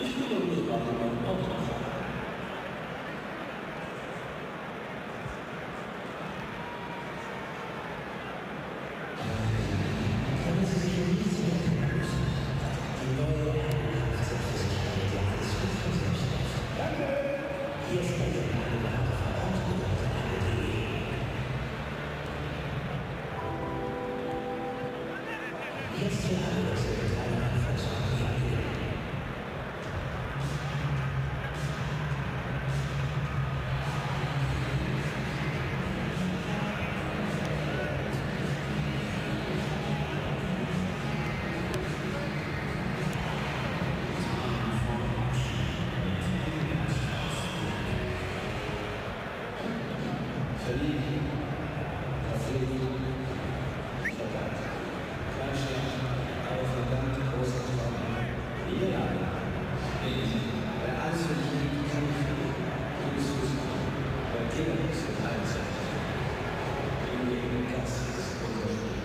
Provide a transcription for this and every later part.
Ich spiele bloß gerade meinen Auto. Können Sie sich um nichts mehr müssen. Die neue Selbstverständlichkeit, ja, alles gut für selbst. Danke! Hier ist der Regionalrat von Ortgut.de. Jetzt für alle das digitale Anfangsverkehr. Verliehen, verfehlt, verdammt, Kleinstadt, aber verdammt großer Traum. Niederlage, nicht, weil alles für dich liegt, kann ich nicht. Du bist Fußball, weil Kinder ist in allen Zeiten. Gegen Gast ist unser Spiel.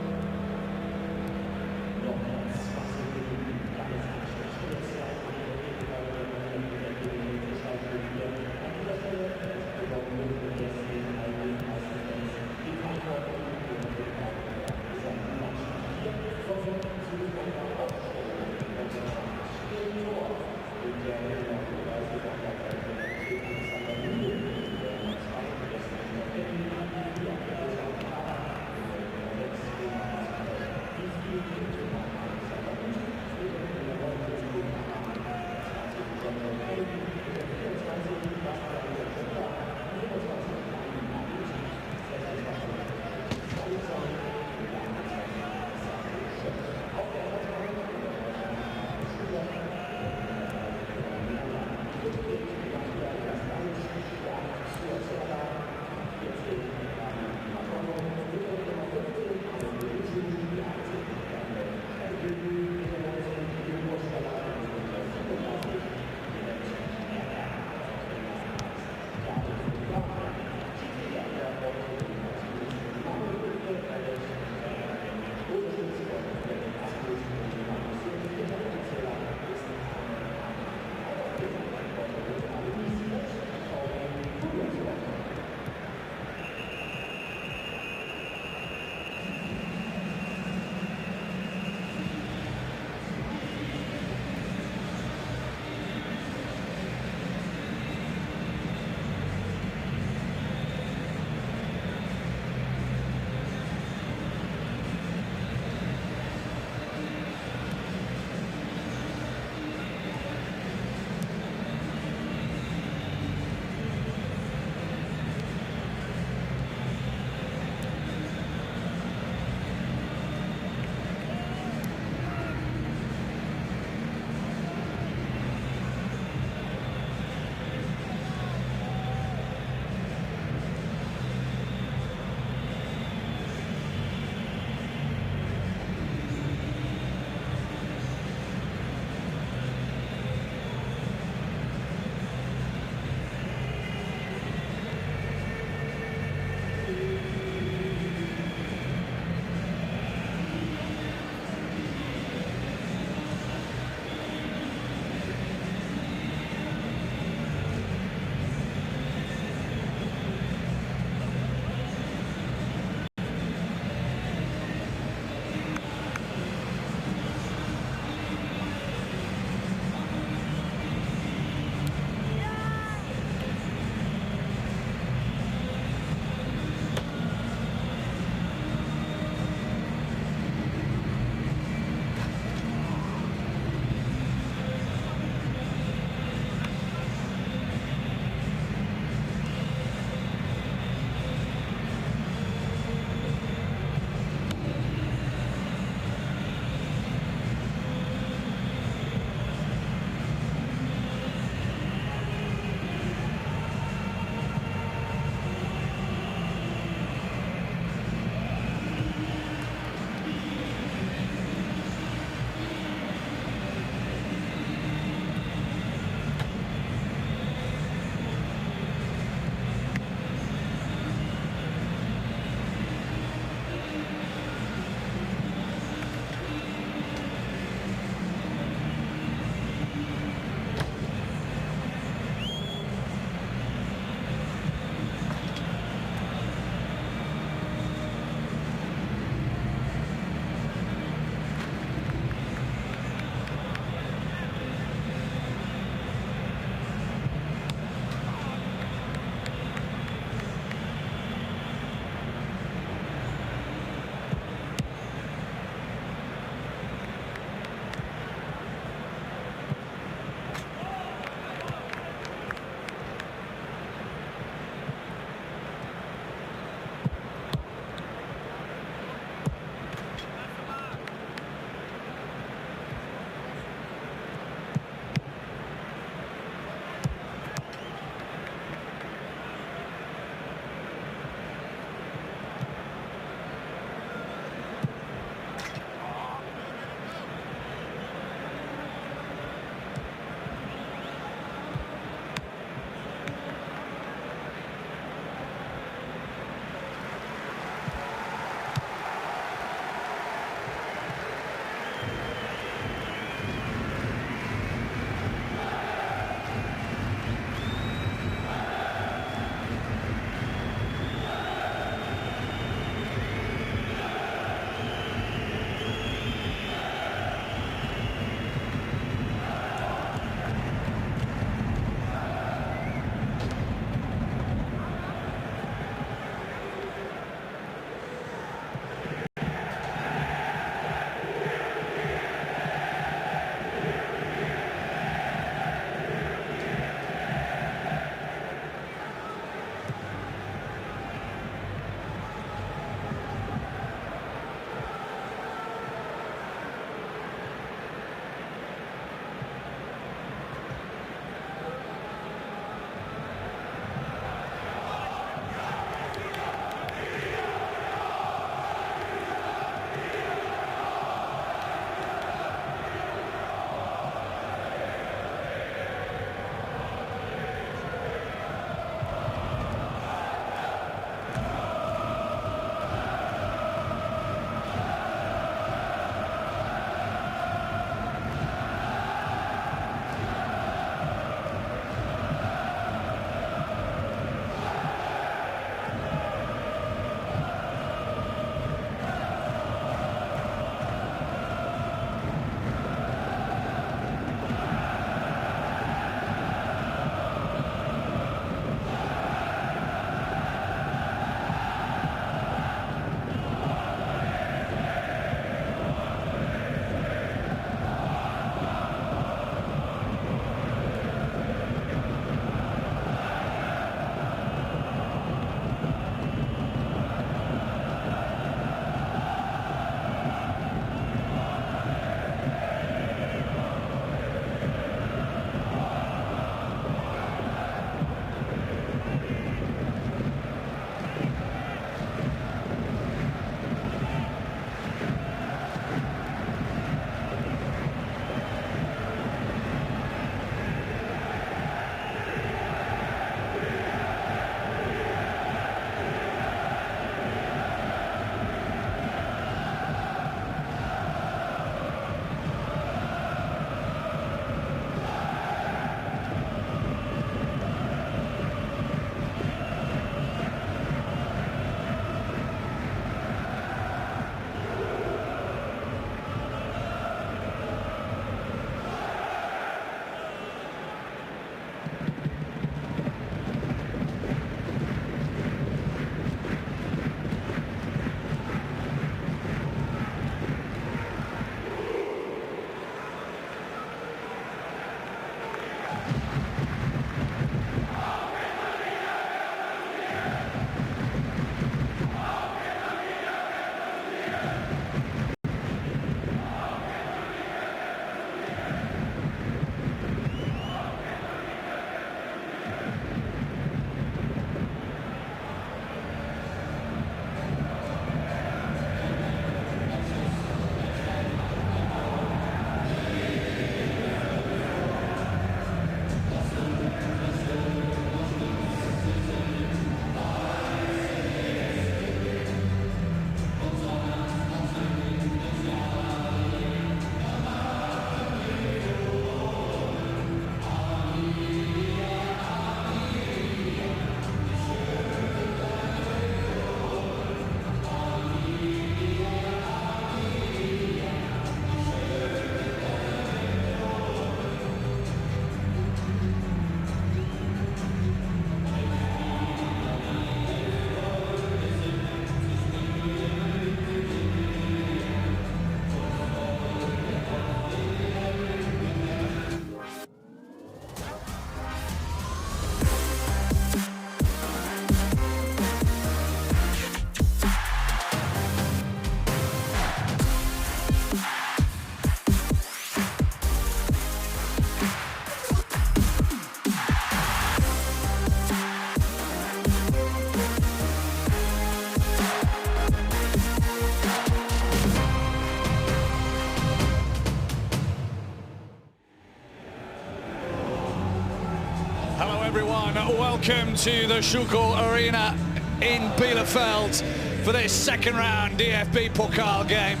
Hello everyone, welcome to the Schalke Arena in Bielefeld for this second round DFB-Pokal game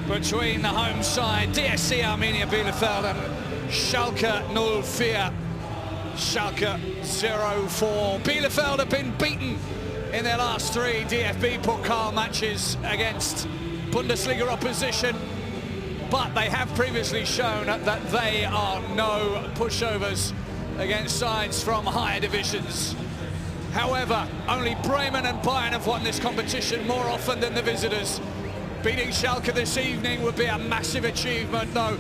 between the home side DSC Arminia Bielefeld and Schalke 04. Schalke 04. Bielefeld have been beaten in their last three DFB-Pokal matches against Bundesliga opposition, but they have previously shown that they are no pushovers against sides from higher divisions. However, only Bremen and Bayern have won this competition more often than the visitors. Beating Schalke this evening would be a massive achievement, though,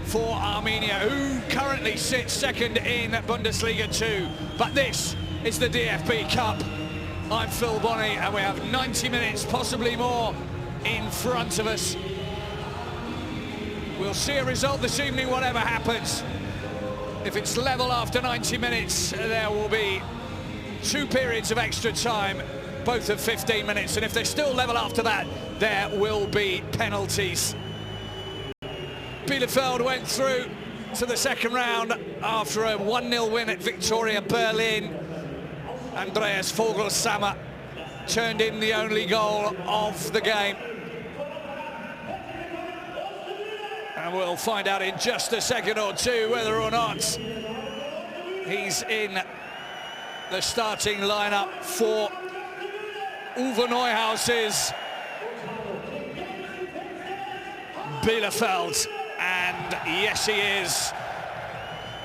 for Arminia, who currently sits second in Bundesliga 2. But this is the DFB Cup. I'm Phil Bonney, and we have 90 minutes, possibly more, in front of us. We'll see a result this evening, whatever happens. If it's level after 90 minutes, there will be 2 periods of extra time, both of 15 minutes. And if they're still level after that, there will be penalties. Bielefeld went through to the second round after a 1-0 win at Victoria Berlin. Andreas Vogelsammer turned in the only goal of the game. And we'll find out in just a second or two whether or not he's in the starting lineup for Uwe Neuhaus's Bielefeld. And yes, he is.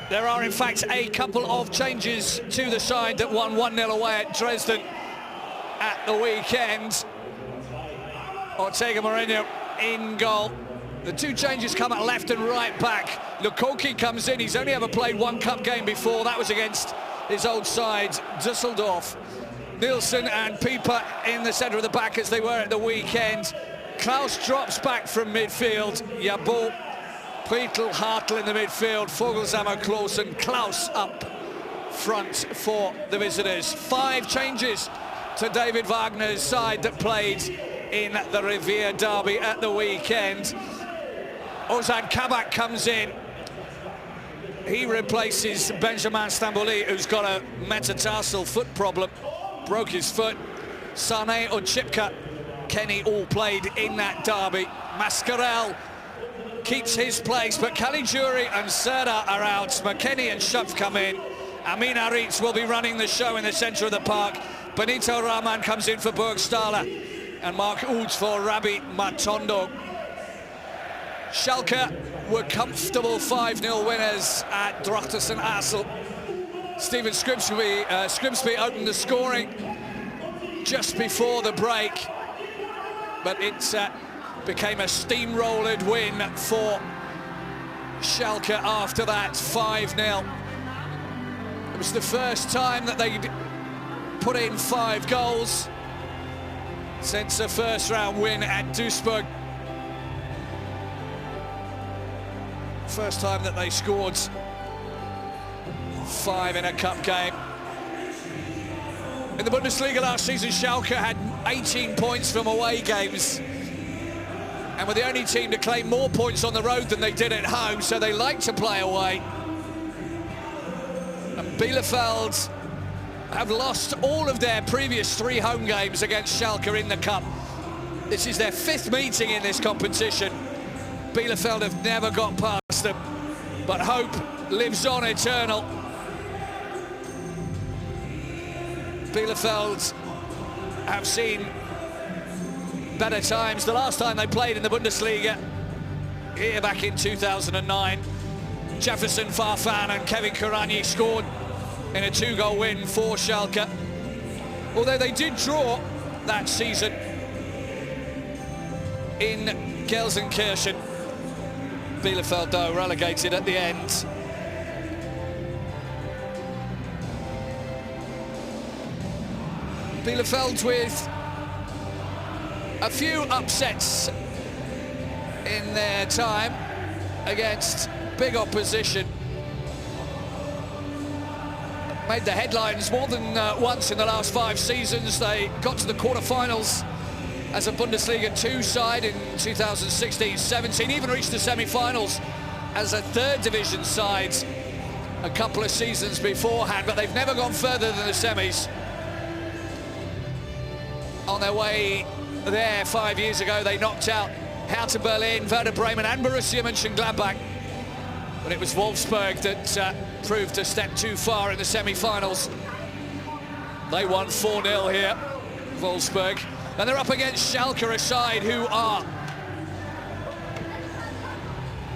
There are, in fact, a couple of changes to the side that won 1-0 away at Dresden at the weekend. Ortega Moreno in goal. The 2 changes come at left and right back. Lukoki comes in. He's only ever played 1 cup game before. That was against his old side, Düsseldorf. Nielsen and Pieper in the centre of the back as they were at the weekend. Klaus drops back from midfield. Jabot, Preetl, Hartl in the midfield. Vogelsammer, Clausen, Klaus up front for the visitors. 5 changes to David Wagner's side that played in the Revier derby at the weekend. Ozan Kabak comes in. He replaces Benjamin Stambouli, who's got a metatarsal foot problem, broke his foot. Sane or Chipka, Kenny all played in that derby. Mascarell keeps his place, but Caligiuri and Serda are out. McKennie and Schöpf come in. Amin Aritz will be running the show in the centre of the park. Benito Rahman comes in for Burgstaller, and Mark Uth for Rabbi Matondo. Schalke were comfortable 5-0 winners at Drochtersen Assel. Stephen Scrimsby opened the scoring just before the break, but it became a steamrollered win for Schalke after that, 5-0. It was the first time that they'd put in 5 goals since a first-round win at Duisburg. First time that they scored 5 in a cup game. In the Bundesliga last season, Schalke had 18 points from away games and were the only team to claim more points on the road than they did at home, so they like to play away. And Bielefeld have lost all of their previous 3 home games against Schalke in the cup. This is their 5th meeting in this competition. Bielefeld have never got past them, but hope lives on eternal. Bielefeld have seen better times. The last time they played in the Bundesliga, here back in 2009, Jefferson Farfan and Kevin Kurani scored in a 2-goal win for Schalke. Although they did draw that season in Gelsenkirchen. Bielefeld, though, relegated at the end. Bielefeld with a few upsets in their time against big opposition. Made the headlines more than once in the last 5 seasons. They got to the quarterfinals as a Bundesliga 2 side in 2016-17, even reached the semi-finals as a 3rd division side a couple of seasons beforehand, but they've never gone further than the semis. On their way there 5 years ago, they knocked out Hertha Berlin, Werder Bremen and Borussia Mönchengladbach. But it was Wolfsburg that proved a step too far in the semi-finals. They won 4-0 here, Wolfsburg. And they're up against Schalke, a side who are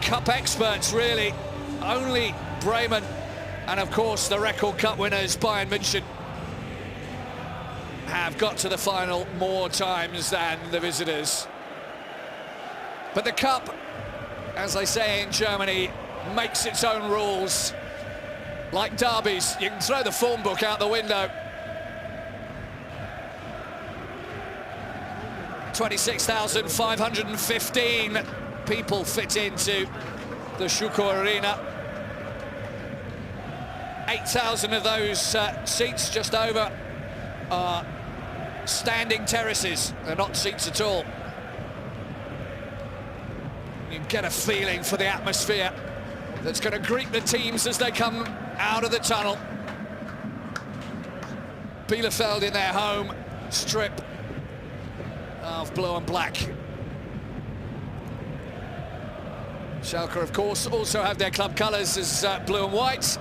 cup experts, really. Only Bremen and, of course, the record cup winners, Bayern München, have got to the final more times than the visitors. But the cup, as they say in Germany, makes its own rules. Like derbies, you can throw the form book out the window. 26,515 people fit into the Schalke Arena. 8,000 of those seats, just over, are standing terraces. They're not seats at all. You get a feeling for the atmosphere that's going to greet the teams as they come out of the tunnel. Bielefeld in their home strip of blue and black. Schalke, of course, also have their club colours as blue and white.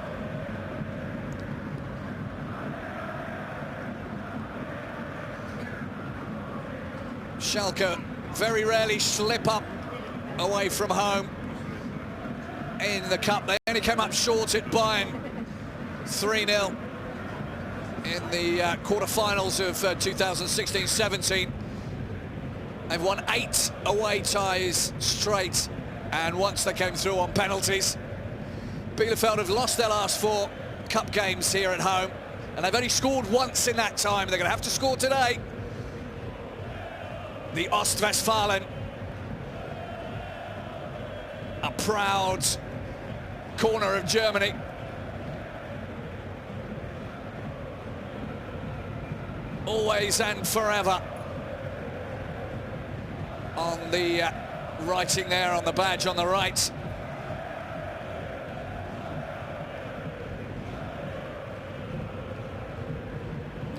Schalke very rarely slip up away from home in the cup. They only came up short at Bayern 3-0 in the quarter-finals of 2016-17. They've won 8 away ties straight, and once they came through on penalties. Bielefeld have lost their last 4 cup games here at home, and they've only scored once in that time. They're going to have to score today. The Ostwestfalen, a proud corner of Germany. Always and forever on the writing there on the badge on the right.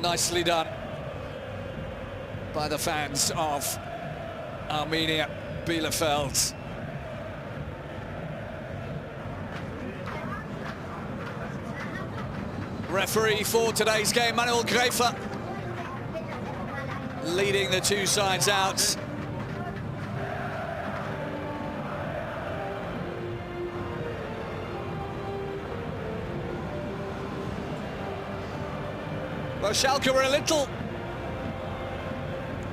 Nicely done by the fans of Arminia Bielefeld. Referee for today's game, Manuel Gräfer, leading the two sides out. Well, Schalke were a little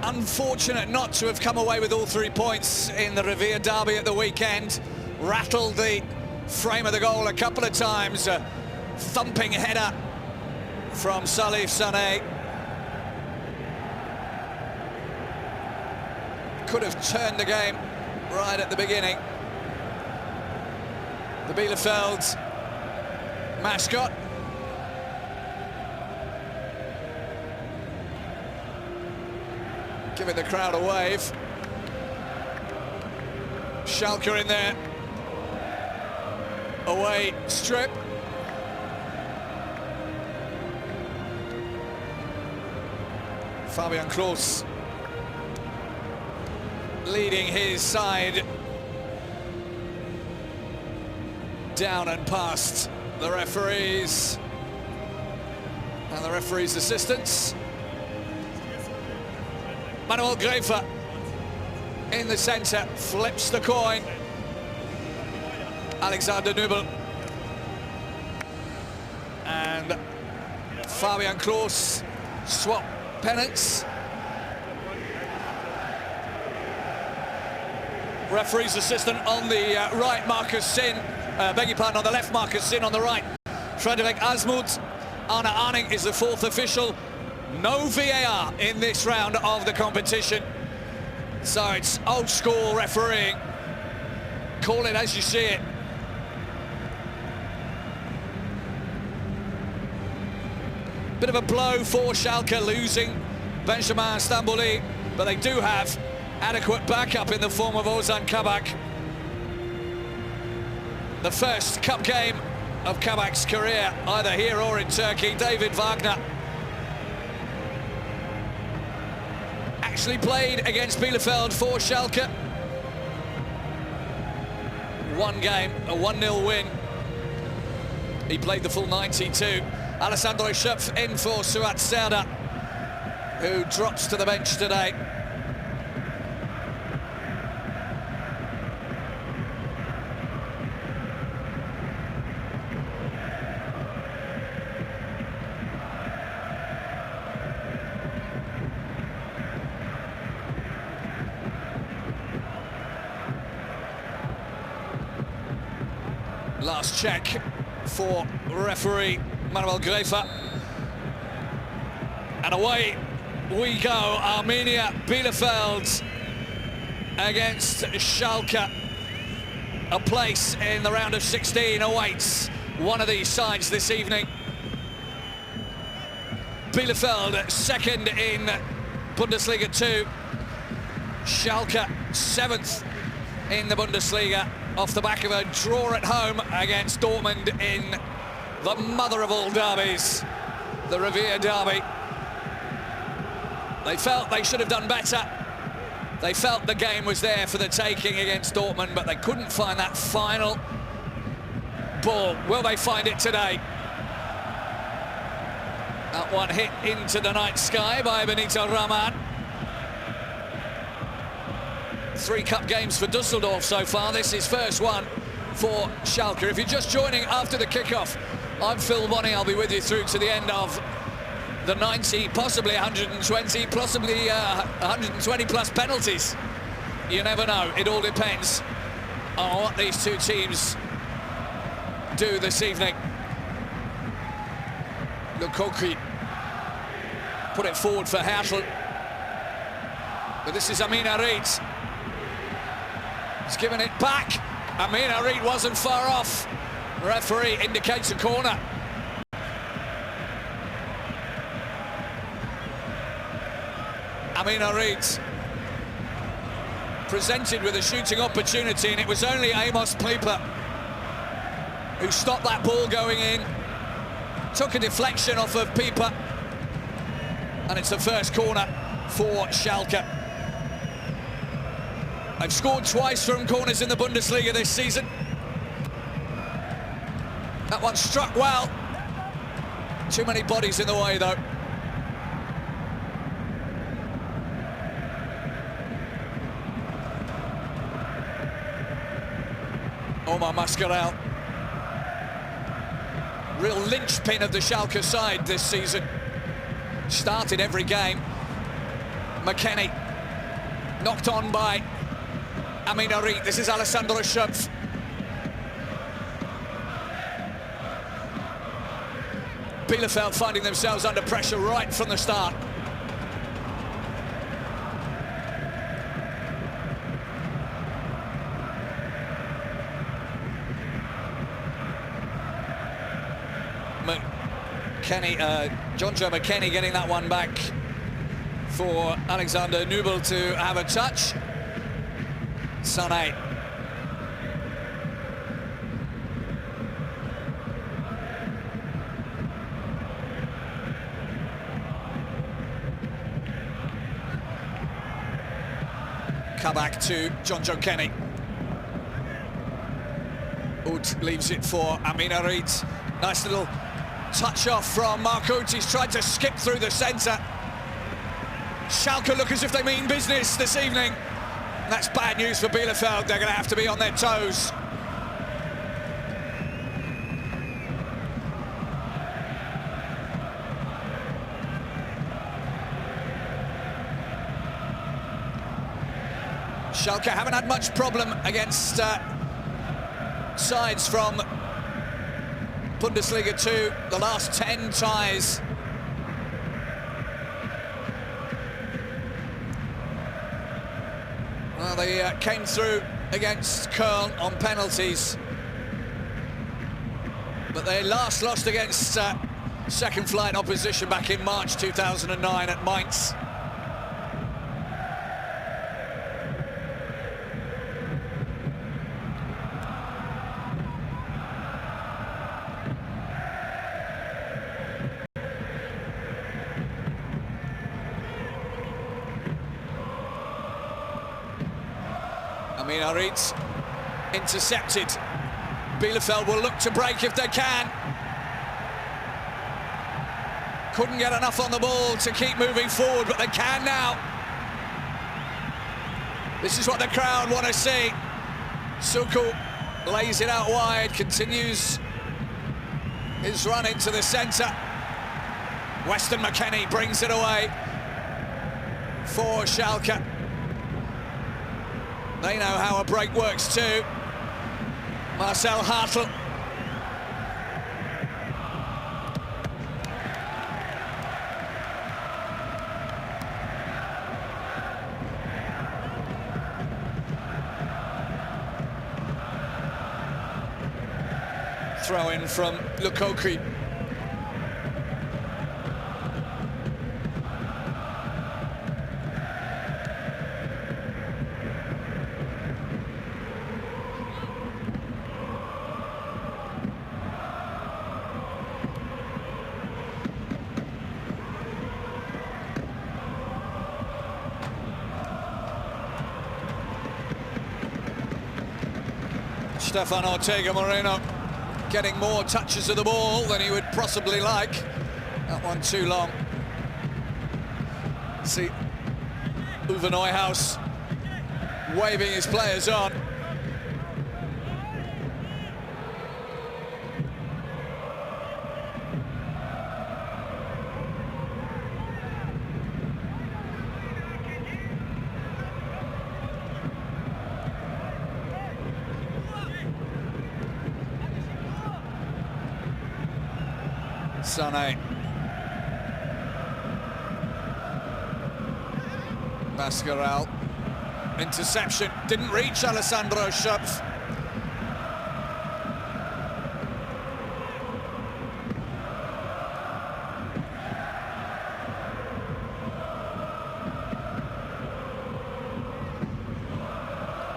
unfortunate not to have come away with all 3 points in the Revier derby at the weekend. Rattled the frame of the goal a couple of times. A thumping header from Salif Sané. Could have turned the game right at the beginning. The Bielefeld mascot. Giving the crowd a wave. Schalke in there. Away strip. Fabian Klos leading his side down and past the referees and the referees' assistants. Manuel Gräfer in the centre, flips the coin. Alexander Nübel. And Fabian Klos swap pennants. Referee's assistant on the right, Marcus Sin. Beg your pardon, on the left, Marcus Sin, on the right, Frederik Asmuth. Arne Arning is the 4th official. No VAR in this round of the competition. So it's old school refereeing. Call it as you see it. Bit of a blow for Schalke, losing Benjamin Stambouli, but they do have adequate backup in the form of Ozan Kabak. The first cup game of Kabak's career, either here or in Turkey. David Wagner actually played against Bielefeld for Schalke. One game, a 1-0 win. He played the full 92. Alessandro Schöpf in for Suat Serdar, who drops to the bench today. Last check for referee Manuel Grefer. And away we go. Arminia Bielefeld against Schalke. A place in the round of 16 awaits one of these sides this evening. Bielefeld second in Bundesliga 2. Schalke 7th in the Bundesliga, off the back of a draw at home against Dortmund in the mother of all derbies, the Revier derby. They felt they should have done better. They felt the game was there for the taking against Dortmund, but they couldn't find that final ball. Will they find it today? That one hit into the night sky by Benito Raman. 3 cup games for Dusseldorf so far. This is first one for Schalke. If you're just joining after the kickoff, I'm Phil Bonney. I'll be with you through to the end of the 90, possibly 120, possibly 120 plus penalties. You never know. It all depends on what these two teams do this evening. Lukoki put it forward for Hertel, but this is Amin Harit. He's given it back. Amin Harit wasn't far off. The referee indicates a corner. Amin Harit presented with a shooting opportunity, and it was only Amos Pieper who stopped that ball going in. Took a deflection off of Pieper, and it's the first corner for Schalke. They've scored twice from corners in the Bundesliga this season. That one struck well. Too many bodies in the way, though. Omar Mascarell. Real linchpin of the Schalke side this season. Started every game. McKennie knocked on by Amin Harit. This is Alessandro Schöpf. Bielefeld finding themselves under pressure right from the start. Jonjo McKennie getting that one back for Alexander Nübel to have a touch. Sané. Kabak to Jonjo Kenny. Ut leaves it for Amin Harit. Nice little touch off from Mark Ut. He's tried to skip through the centre. Schalke look as if they mean business this evening. And that's bad news for Bielefeld. They're going to have to be on their toes. Schalke haven't had much problem against sides from Bundesliga 2. The last 10 ties. Well, they came through against Köln on penalties, but they last lost against second flight opposition back in March 2009 at Mainz. Arminia intercepted. Bielefeld will look to break if they can. Couldn't get enough on the ball to keep moving forward, but they can now. This is what the crowd want to see. Suku lays it out wide, continues his run into the centre. Weston McKennie brings it away for Schalke. They know how a break works too. Marcel Hartl. Throw in from Lukoki. Stefan Ortega Moreno getting more touches of the ball than he would possibly like. That one too long. See Uwe Neuhaus waving his players on. Sané. Mascarell. Interception. Didn't reach Alessandro Schöpf.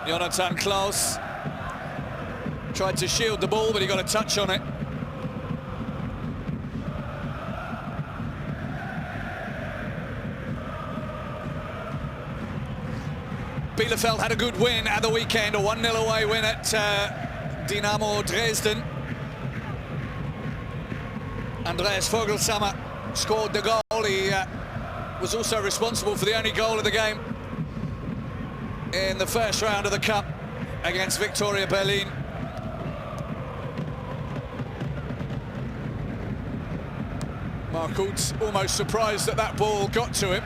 Jonathan Klaus tried to shield the ball, but he got a touch on it. Bielefeld had a good win at the weekend, a 1-0 away win at Dynamo Dresden. Andreas Vogelsammer scored the goal. He was also responsible for the only goal of the game in the first round of the Cup against Victoria Berlin. Marcoux almost surprised that ball got to him.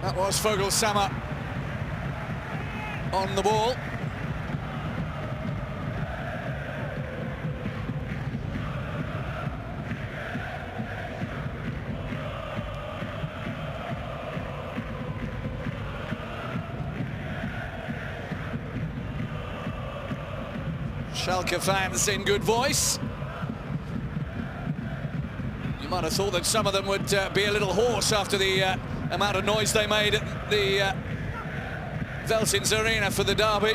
That was Vogelsammer on the ball. Schalke fans in good voice. You might have thought that some of them would be a little hoarse after the amount of noise they made at the Veltins Arena for the derby.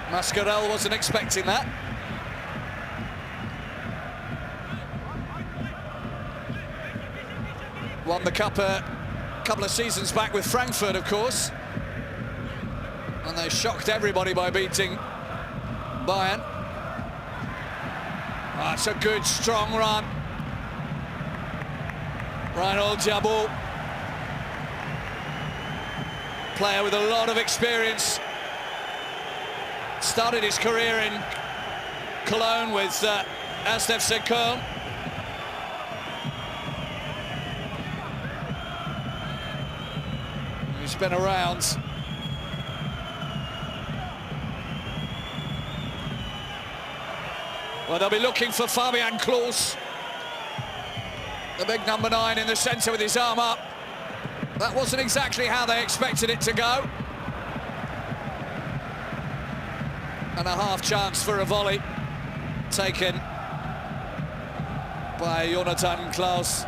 Mascarell wasn't expecting that. Won the Cup a couple of seasons back with Frankfurt, of course. And they shocked everybody by beating Bayern. That's a good, strong run. Reinhold Jabot, player with a lot of experience. Started his career in Cologne with FC Köln. He's been around. Well, they'll be looking for Fabian Klos, the big number 9 in the centre with his arm up. That wasn't exactly how they expected it to go. And a half chance for a volley taken by Jonathan Klaus.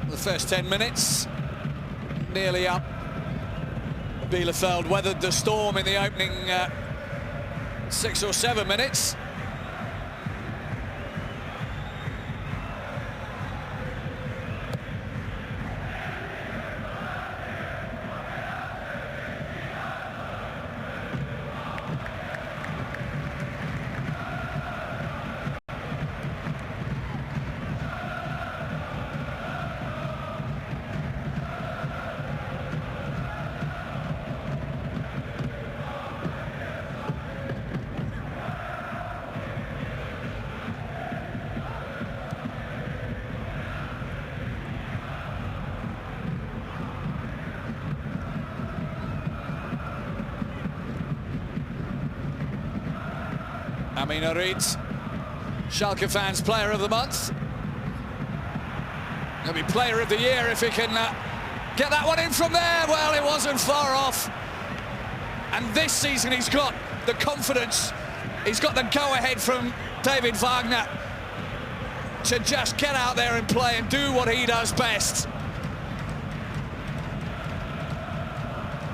The First 10 minutes, nearly up. Bielefeld weathered the storm in the opening 6 or 7 minutes. Arminia Bielefeld, Schalke fans player of the month. He'll be player of the year if he can get that one in from there. Well, it wasn't far off. And this season he's got the confidence, he's got the go-ahead from David Wagner to just get out there and play and do what he does best.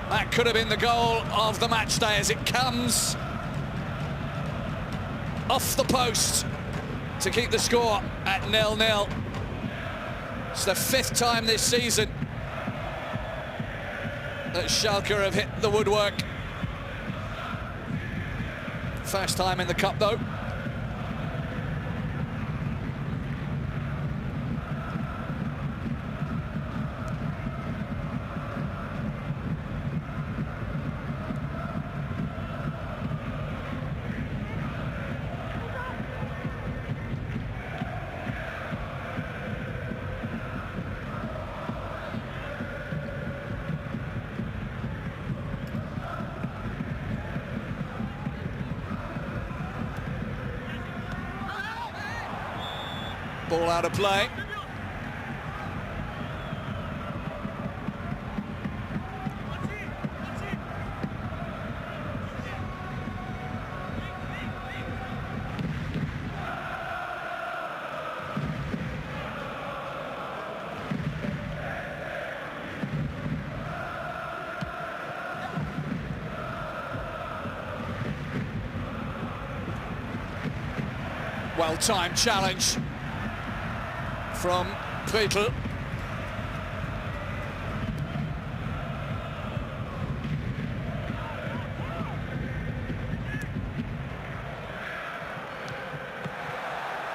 That could have been the goal of the match day as it comes off the post to keep the score at 0-0. It's the 5th time this season that Schalke have hit the woodwork. First time in the cup, though. Ball out of play. Well-timed challenge from Friedl.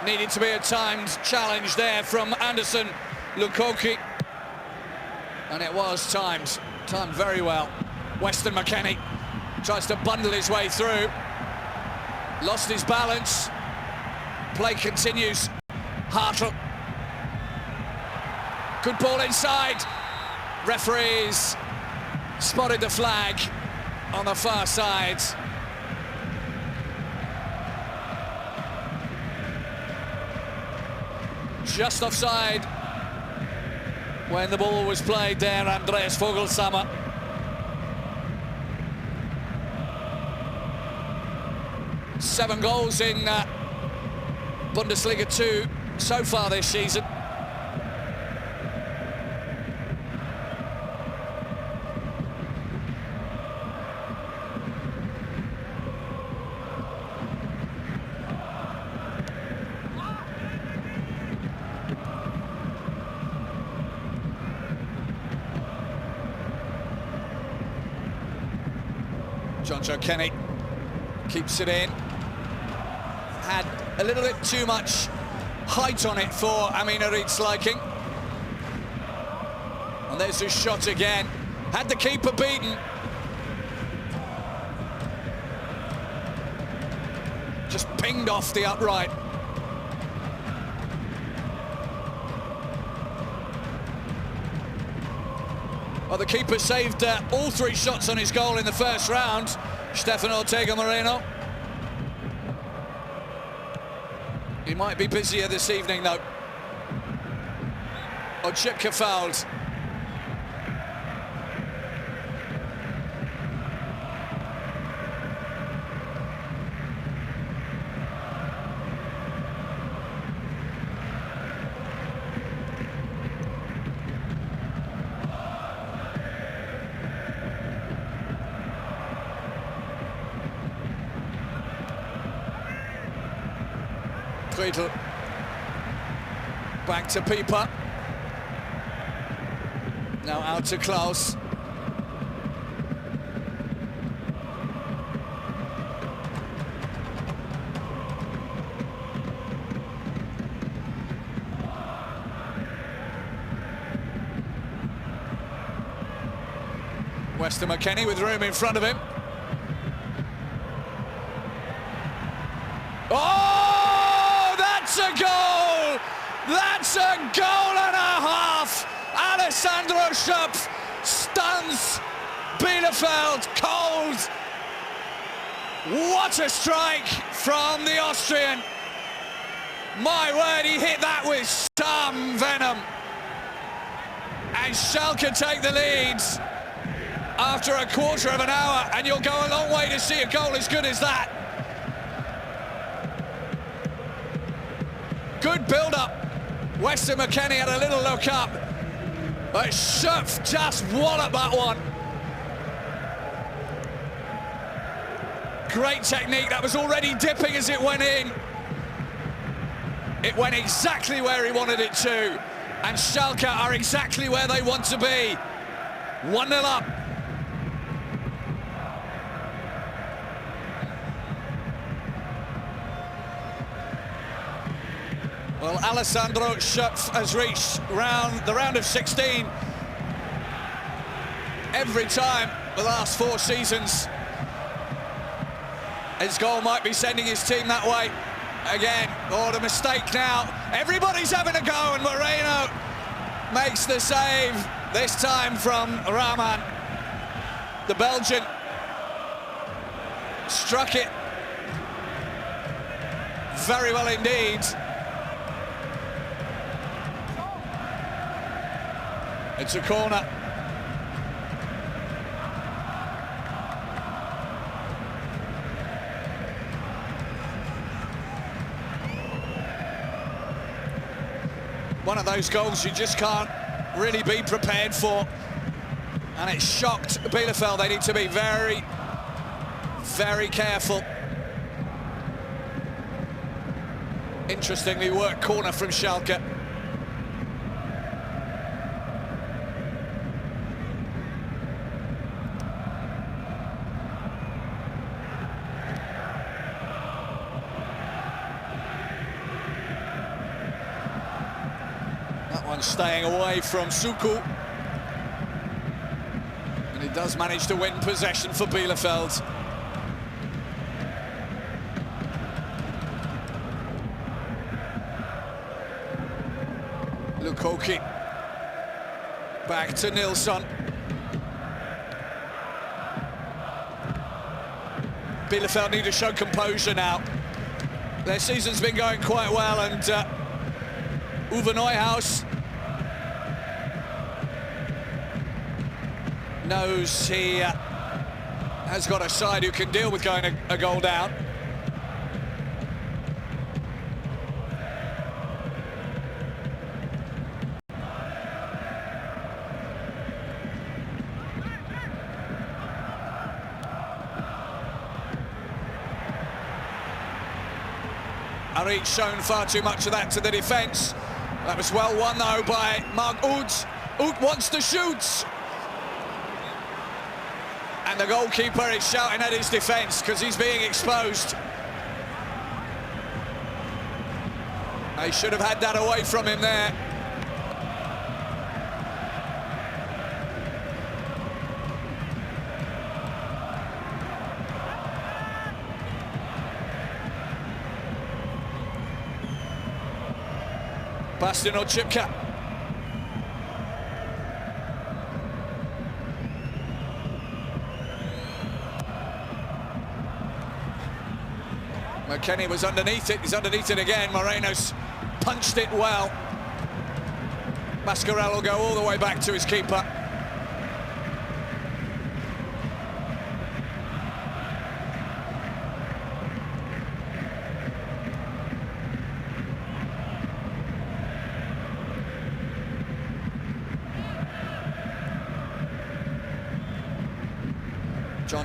Needed to be a timed challenge there from Anderson Lukoki. And it was timed very well. Weston McKennie tries to bundle his way through. Lost his balance. Play continues. Hartl. Good ball inside. Referees spotted the flag on the far side. Just offside when the ball was played there, Andreas Vogelsammer. Seven goals in Bundesliga 2 so far this season. Jonjo Kenny keeps it in. Had a little bit too much height on it for Arminia Bielefeld's liking. And there's a shot again. Had the keeper beaten. Just pinged off the upright. Well, the keeper saved all 3 shots on his goal in the first round. Stefan Ortega Moreno. He might be busier this evening, though. Ojibka fouled. Friedl. Back to Pieper. Now out to Klaus. Weston McKennie with room in front of him. Oh, that's a goal! That's a goal and a half! Alessandro Schöpf stuns Bielefeld cold. What a strike from the Austrian. My word, he hit that with some venom. And Schalke take the lead after a quarter of an hour, and you'll go a long way to see a goal as good as that. Good build-up. Weston McKennie had a little look up, but Schöpf just walloped that one. Great technique. That was already dipping as it went in. It went exactly where he wanted it to, and Schalke are exactly where they want to be. 1-0 up. Well, Alessandro Schöpf has reached the round of 16 every time the last 4 seasons. His goal might be sending his team that way again. Oh, the mistake now. Everybody's having a go, and Moreno makes the save, this time from Rahman. The Belgian struck it very well indeed. It's a corner. One of those goals you just can't really be prepared for. And it shocked Bielefeld. They need to be very, very careful. Interestingly worked corner from Schalke. Staying away from Suku, and he does manage to win possession for Bielefeld. Lukoki back to Nilsson. Bielefeld need to show composure now. Their season's been going quite well, and Uwe Neuhaus knows he has got a side who can deal with going a goal down. Ari's shown far too much of that to the defence. That was well won though by Mark Uth. Uth wants to shoot. And the goalkeeper is shouting at his defence because he's being exposed. They should have had that away from him there. Bastian Oczipka. McKennie was underneath it. He's underneath it again. Moreno's punched it well. Mascarell will go all the way back to his keeper.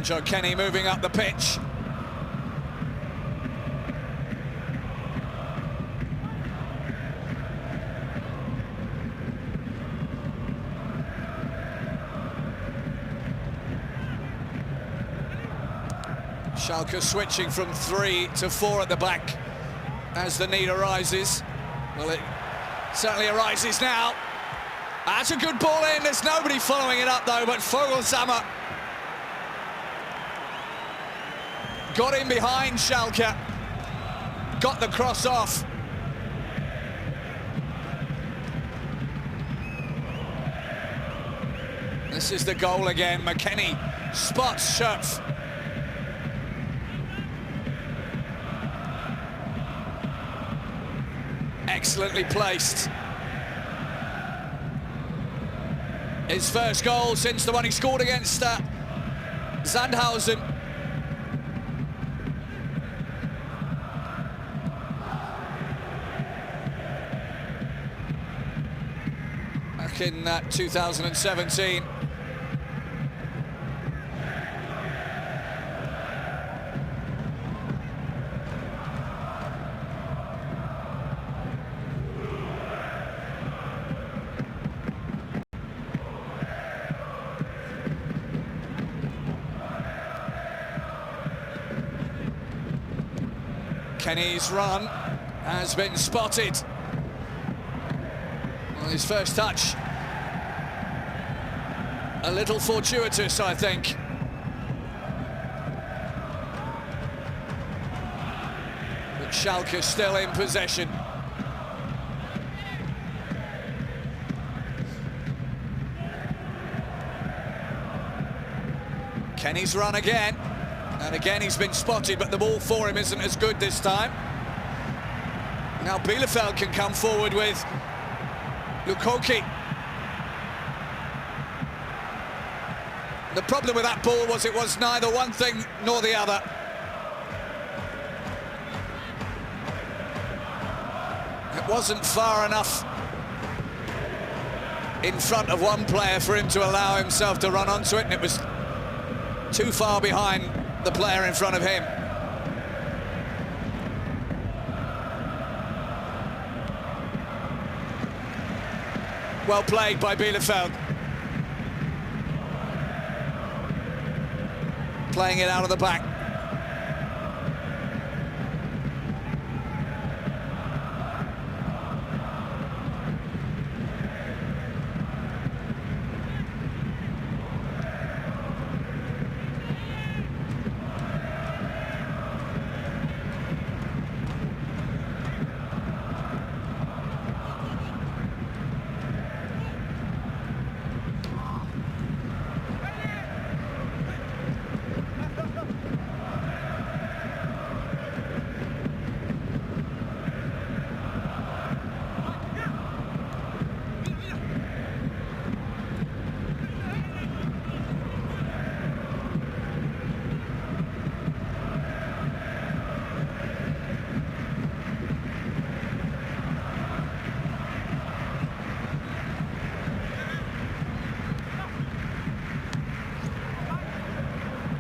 Joe Kenny moving up the pitch. Schalke switching from 3 to 4 at the back as the need arises. Well, it certainly arises now. That's a good ball in. There's nobody following it up, though, but Vogelsammer got in behind Schalke, got the cross off. This is the goal again. McKennie spots Schöpf. Excellently placed. His first goal since the one he scored against Sandhausen. Back in 2017. Kenny's run has been spotted. Well, his first touch, a little fortuitous, I think. But Schalke still in possession. Kenny's run again. And again, he's been spotted, but the ball for him isn't as good this time. Now Bielefeld can come forward with Lukoki. The problem with that ball was it was neither one thing nor the other. It wasn't far enough in front of one player for him to allow himself to run onto it, and it was too far behind the player in front of him. Well played by Bielefeld. Playing it out of the back.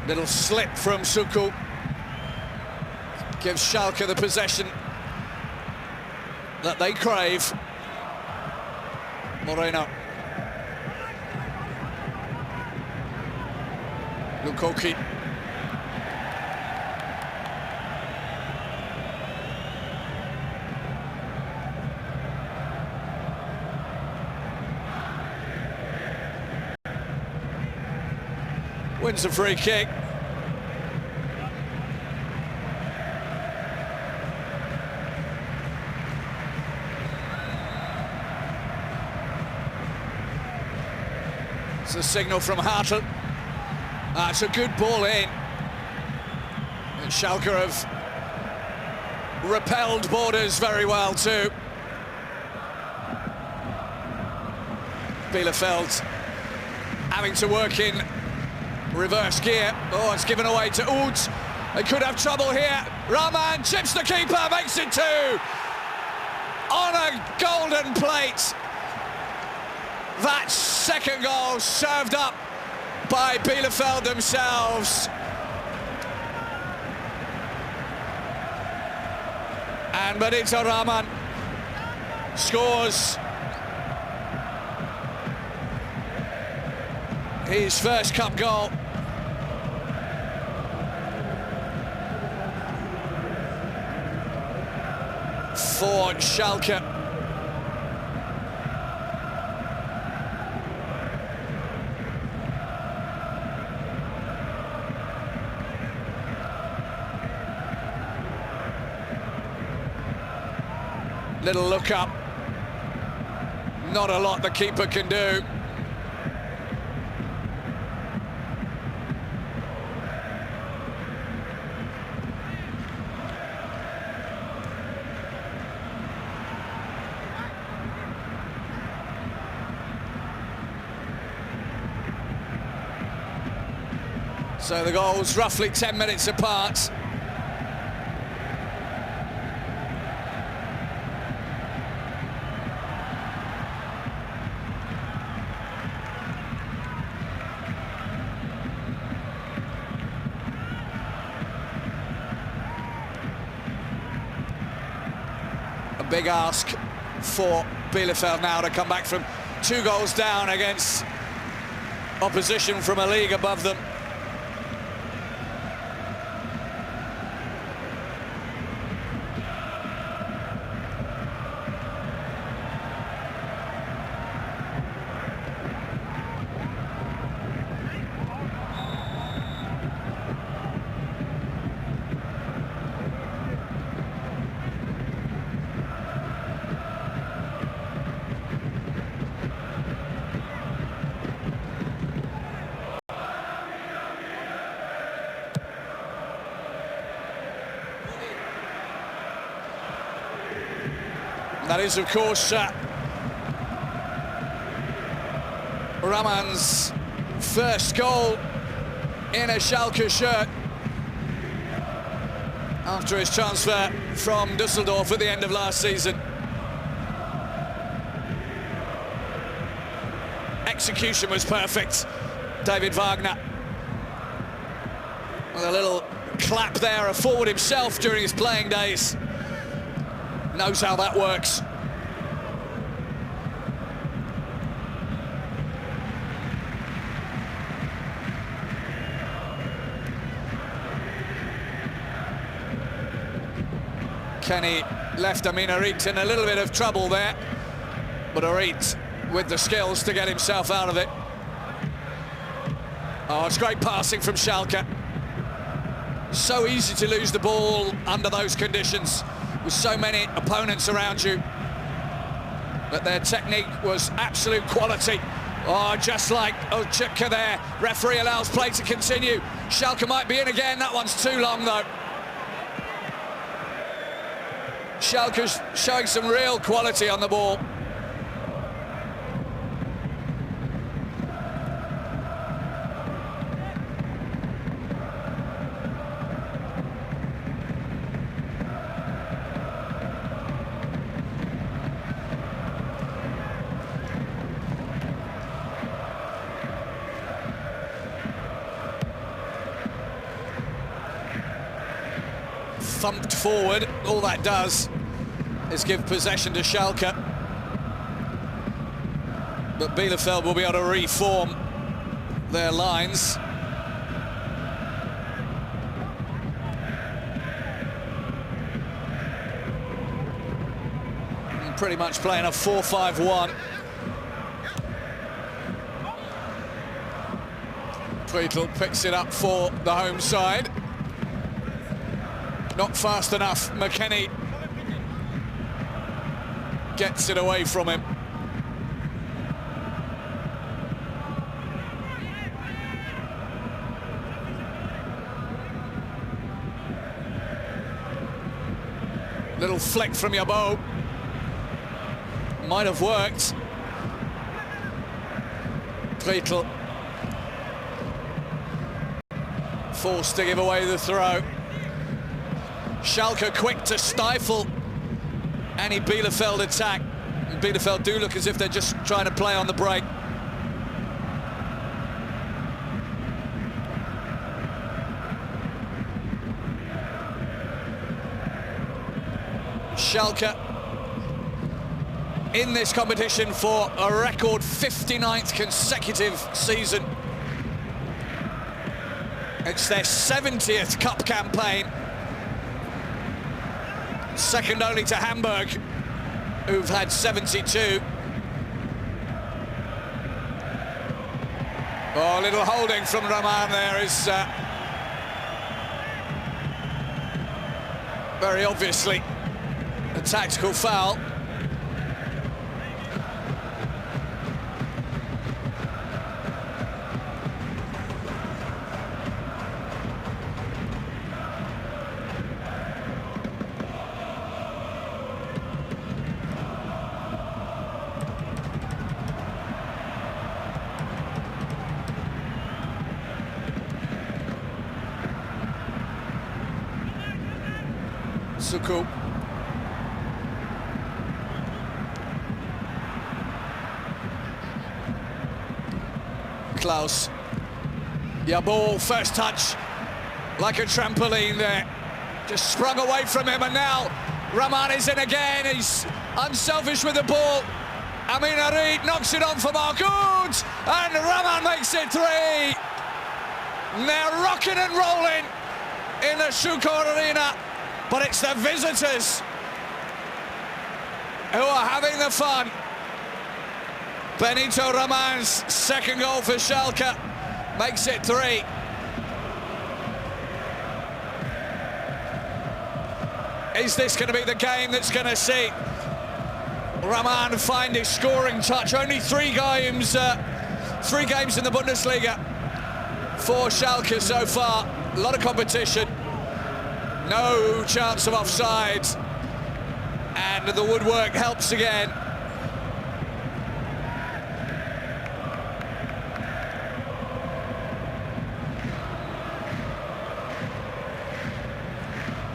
Little slip from Suku. Gives Schalke the possession that they crave. Moreno. Lukoki. Wins a free kick. It's a signal from Hartl. It's a good ball in. And Schalke have repelled borders very well too. Bielefeld having to work in reverse gear. Oh, it's given away to Uth. They could have trouble here. Rahman chips the keeper, makes it 2. On a golden plate. That second goal served up by Bielefeld themselves. And Benito Rahman scores his first cup goal. for Schalke. Little look up. Not a lot the keeper can do. So the goals roughly 10 minutes apart. A big ask for Bielefeld now to come back from 2 goals down against opposition from a league above them. That is, of course, Rahman's first goal in a Schalke shirt after his transfer from Düsseldorf at the end of last season. Execution was perfect. David Wagner with a little clap there, a forward himself during his playing days. Knows how that works. Kenny left Aminarit in a little bit of trouble there, but Arit with the skills to get himself out of it. Oh, it's great passing from Schalke. So easy to lose the ball under those conditions, with so many opponents around you. But their technique was absolute quality. Oh, just like Ochuka there. Referee allows play to continue. Schalke might be in again. That one's too long, though. Schalke's showing some real quality on the ball. Thumped forward, all that does is give possession to Schalke. But Bielefeld will be able to reform their lines. And pretty much playing a 4-5-1. Friedel picks it up for the home side. Not fast enough. McKennie gets it away from him. Little flick from Yabo. Might have worked. Friedel forced to give away the throw. Schalke quick to stifle any Bielefeld attack. And Bielefeld do look as if they're just trying to play on the break. Schalke in this competition for a record 59th consecutive season. It's their 70th cup campaign. second only to Hamburg, who've had 72. Oh, a little holding from Rahman there is very obviously a tactical foul. Suku. Klaus. Yeah, ball, first touch, like a trampoline there. Just sprung away from him, and now Rahman is in again. He's unselfish with the ball. Arminia knocks it on for Margoud, and Rahman makes it 3. They're rocking and rolling in the Schalke Arena. But it's the visitors who are having the fun. Benito Rahman's second goal for Schalke makes it 3. Is this going to be the game that's going to see Rahman find his scoring touch? Only 3 games in the Bundesliga for Schalke so far. A lot of competition. No chance of offside, and the woodwork helps again.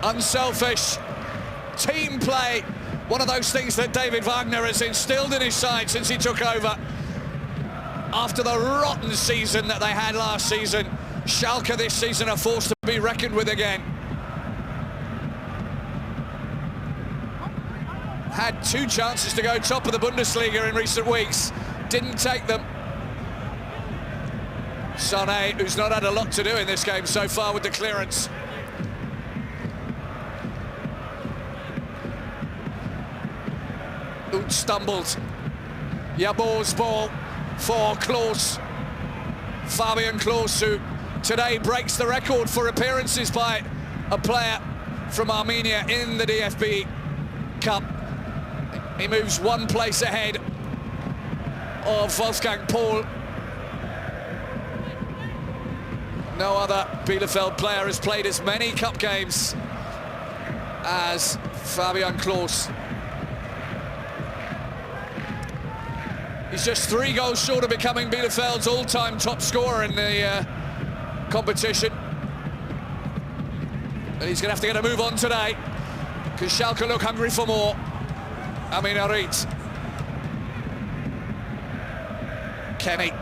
Unselfish team play, one of those things that David Wagner has instilled in his side since he took over. After the rotten season that they had last season, Schalke this season are forced to be reckoned with again. Had 2 chances to go top of the Bundesliga in recent weeks, didn't take them. Sané, who's not had a lot to do in this game so far with the clearance. Ut stumbled. Jabor's ball for Klaus. Fabian Klaus, who today breaks the record for appearances by a player from Armenia in the DFB Cup. He moves 1 place ahead of Wolfgang Pohl. No other Bielefeld player has played as many cup games as Fabian Klaus. He's just 3 goals short of becoming Bielefeld's all-time top scorer in the competition. And he's going to have to get a move on today, because Schalke look hungry for more. Arminia. Kenny.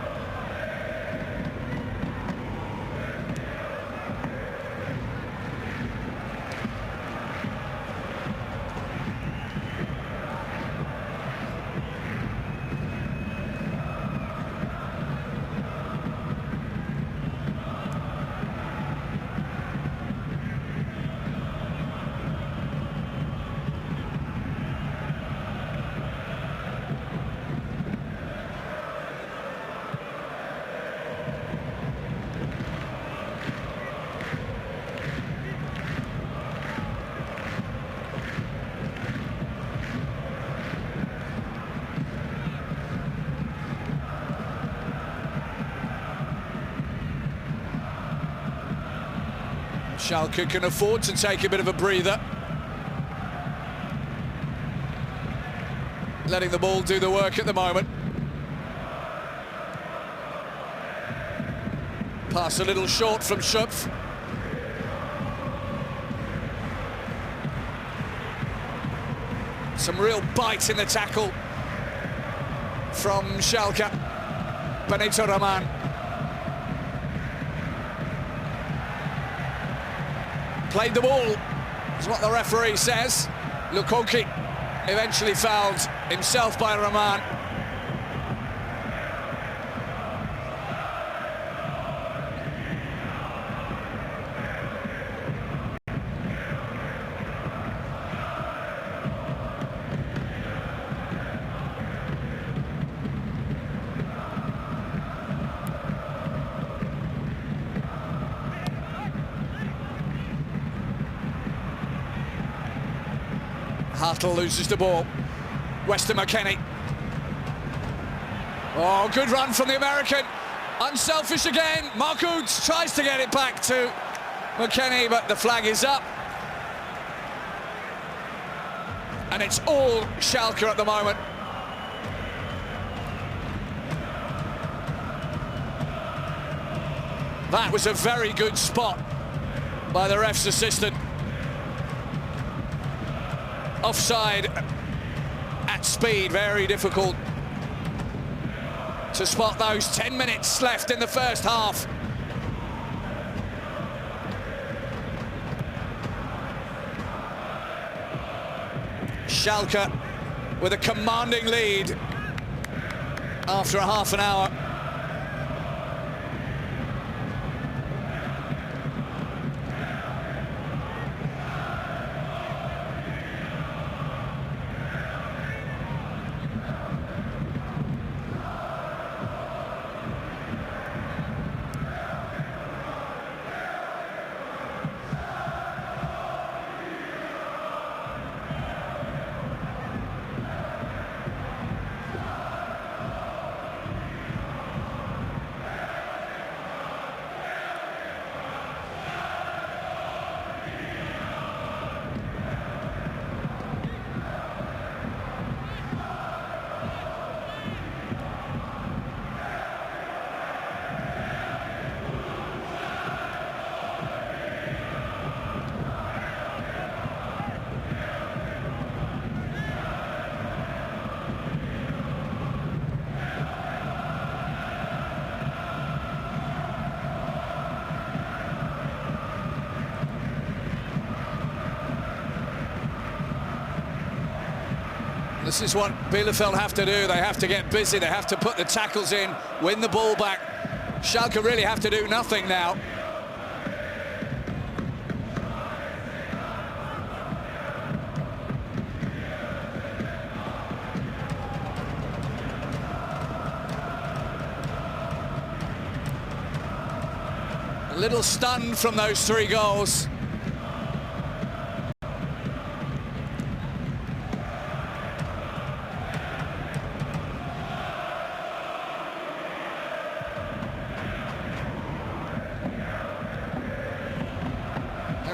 Schalke can afford to take a bit of a breather. Letting the ball do the work at the moment. Pass a little short from Schöpf. Some real bite in the tackle from Schalke. Benito Rahman. Played the ball, is what the referee says. Lukoki eventually fouled himself by Rahman. Hartl loses the ball. Weston McKennie. Oh, good run from the American. Unselfish again. Markoots tries to get it back to McKennie, but the flag is up. And it's all Schalke at the moment. That was a very good spot by the ref's assistant. Offside at speed, very difficult to spot those. 10 minutes left in the first half. Schalke with a commanding lead after a half an hour. This is what Bielefeld have to do. They have to get busy. They have to put the tackles in, win the ball back. Schalke really have to do nothing now. A little stunned from those 3 goals.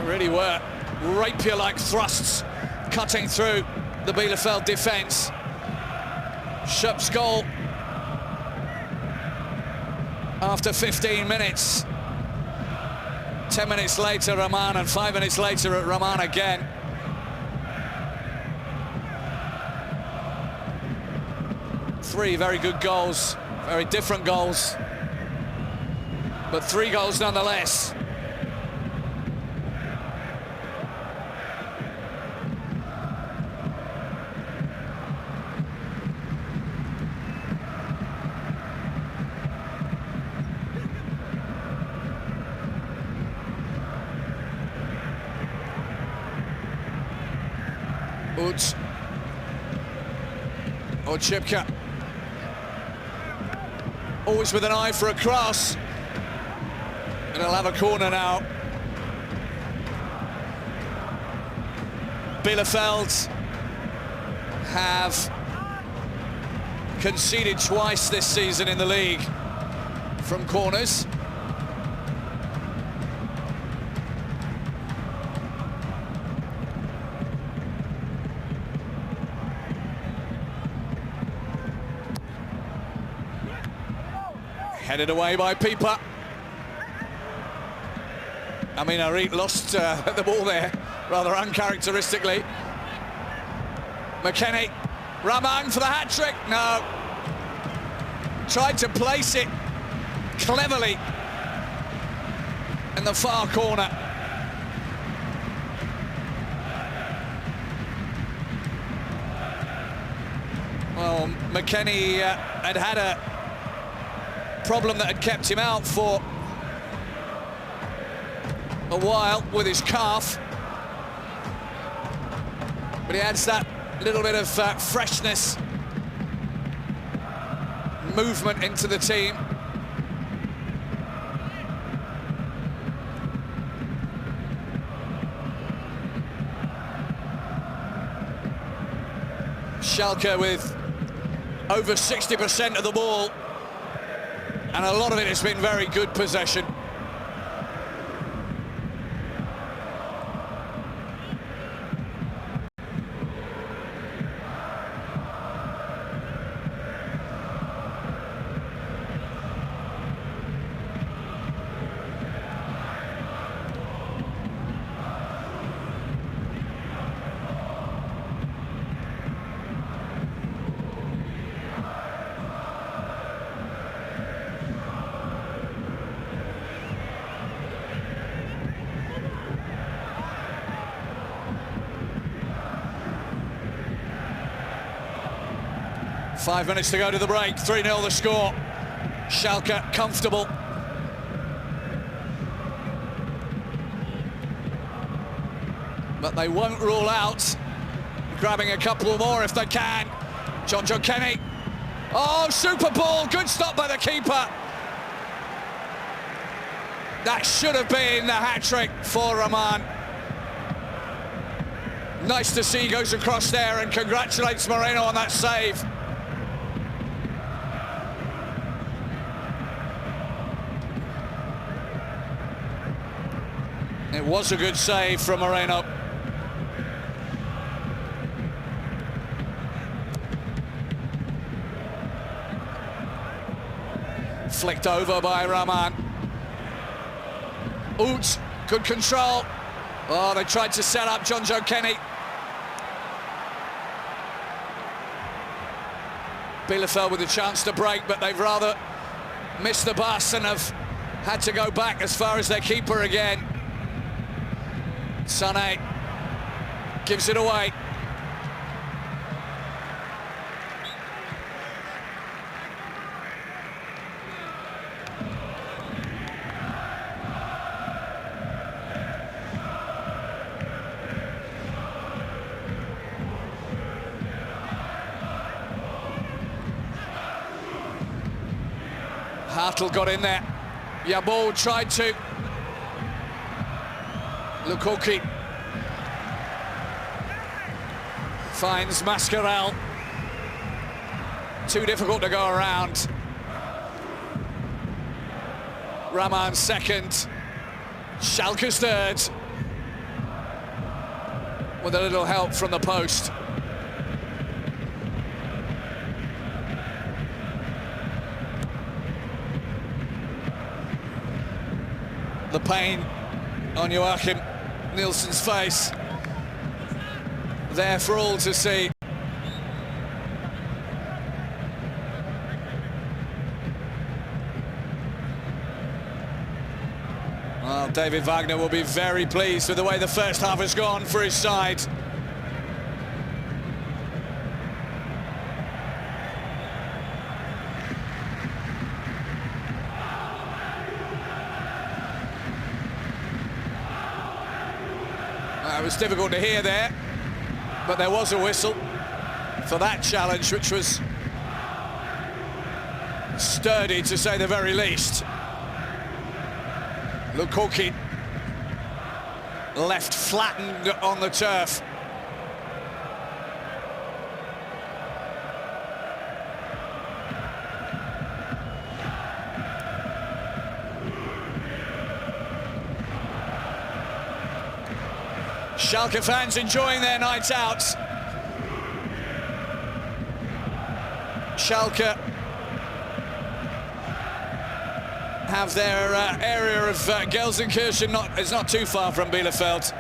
Really were rapier-like thrusts cutting through the Bielefeld defence. Schöpf's goal after 15 minutes. 10 minutes later, Rahman, and 5 minutes later, Rahman again. Three very good goals, very different goals, but 3 goals nonetheless. Uts. Oczipka. Always with an eye for a cross. And he'll have a corner now. Bielefeld have conceded twice this season in the league from corners. Headed away by Pieper. I mean, Arit lost the ball there, rather uncharacteristically. McKennie, Rahman for the hat-trick. No. Tried to place it cleverly in the far corner. Well, McKennie had a problem that had kept him out for a while with his calf, but he adds that little bit of freshness, movement into the team. Schalke with over 60% of the ball, and a lot of it has been very good possession. Five minutes to go to the break, 3-0 the score. Schalke comfortable. But they won't rule out grabbing a couple more if they can. John Kenny. Oh, super ball, good stop by the keeper. That should have been the hat-trick for Rahman. Nice to see he goes across there and congratulates Moreno on that save. It was a good save from Moreno. Flicked over by Rahman. Oots, good control. Oh, they tried to set up John Kenny. Bielefeld with a chance to break, but they've rather missed the bus and have had to go back as far as their keeper again. Sané gives it away. Hartl got in there. Yabol tried to. Lukoki finds Mascarell. Too difficult to go around. Rahman second. Schalke's third. With a little help from the post. The pain on Joachim Nielsen's face, there for all to see. Well, David Wagner will be very pleased with the way the first half has gone for his side. It was difficult to hear there, but there was a whistle for that challenge, which was sturdy to say the very least. Lukoki left flattened on the turf. Schalke fans enjoying their night out. Schalke have their area of Gelsenkirchen, it's not too far from Bielefeld,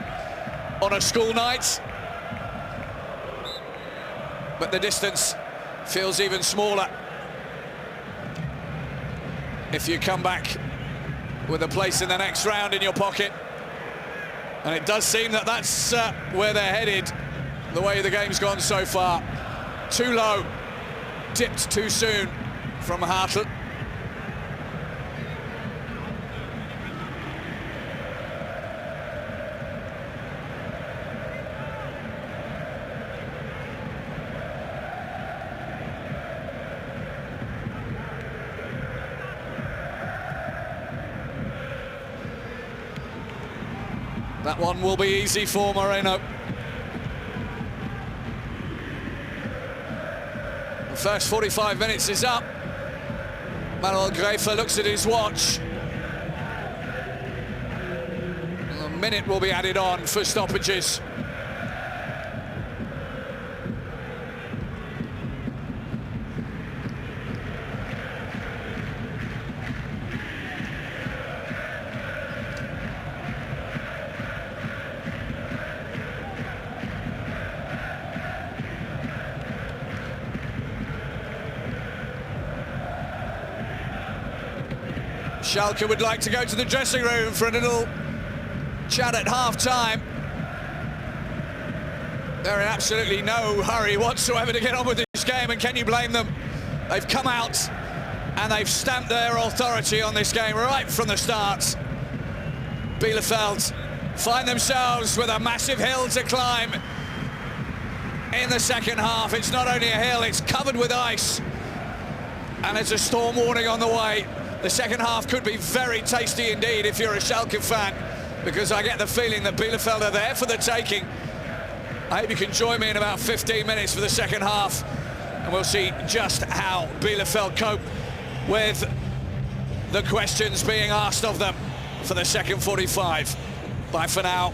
on a school night. But the distance feels even smaller if you come back with a place in the next round in your pocket. And it does seem that that's where they're headed, the way the game's gone so far. Too low, dipped too soon from Hartl. That one will be easy for Moreno. First 45 minutes is up. Manuel Gräfe looks at his watch. A minute will be added on for stoppages. Schalke would like to go to the dressing room for a little chat at half-time. They're in absolutely no hurry whatsoever to get on with this game, and can you blame them? They've come out and they've stamped their authority on this game right from the start. Bielefeld find themselves with a massive hill to climb in the second half. It's not only a hill, it's covered with ice, and there's a storm warning on the way. The second half could be very tasty indeed if you're a Schalke fan, because I get the feeling that Bielefeld are there for the taking. I hope you can join me in about 15 minutes for the second half, and we'll see just how Bielefeld cope with the questions being asked of them for the second 45. Bye for now.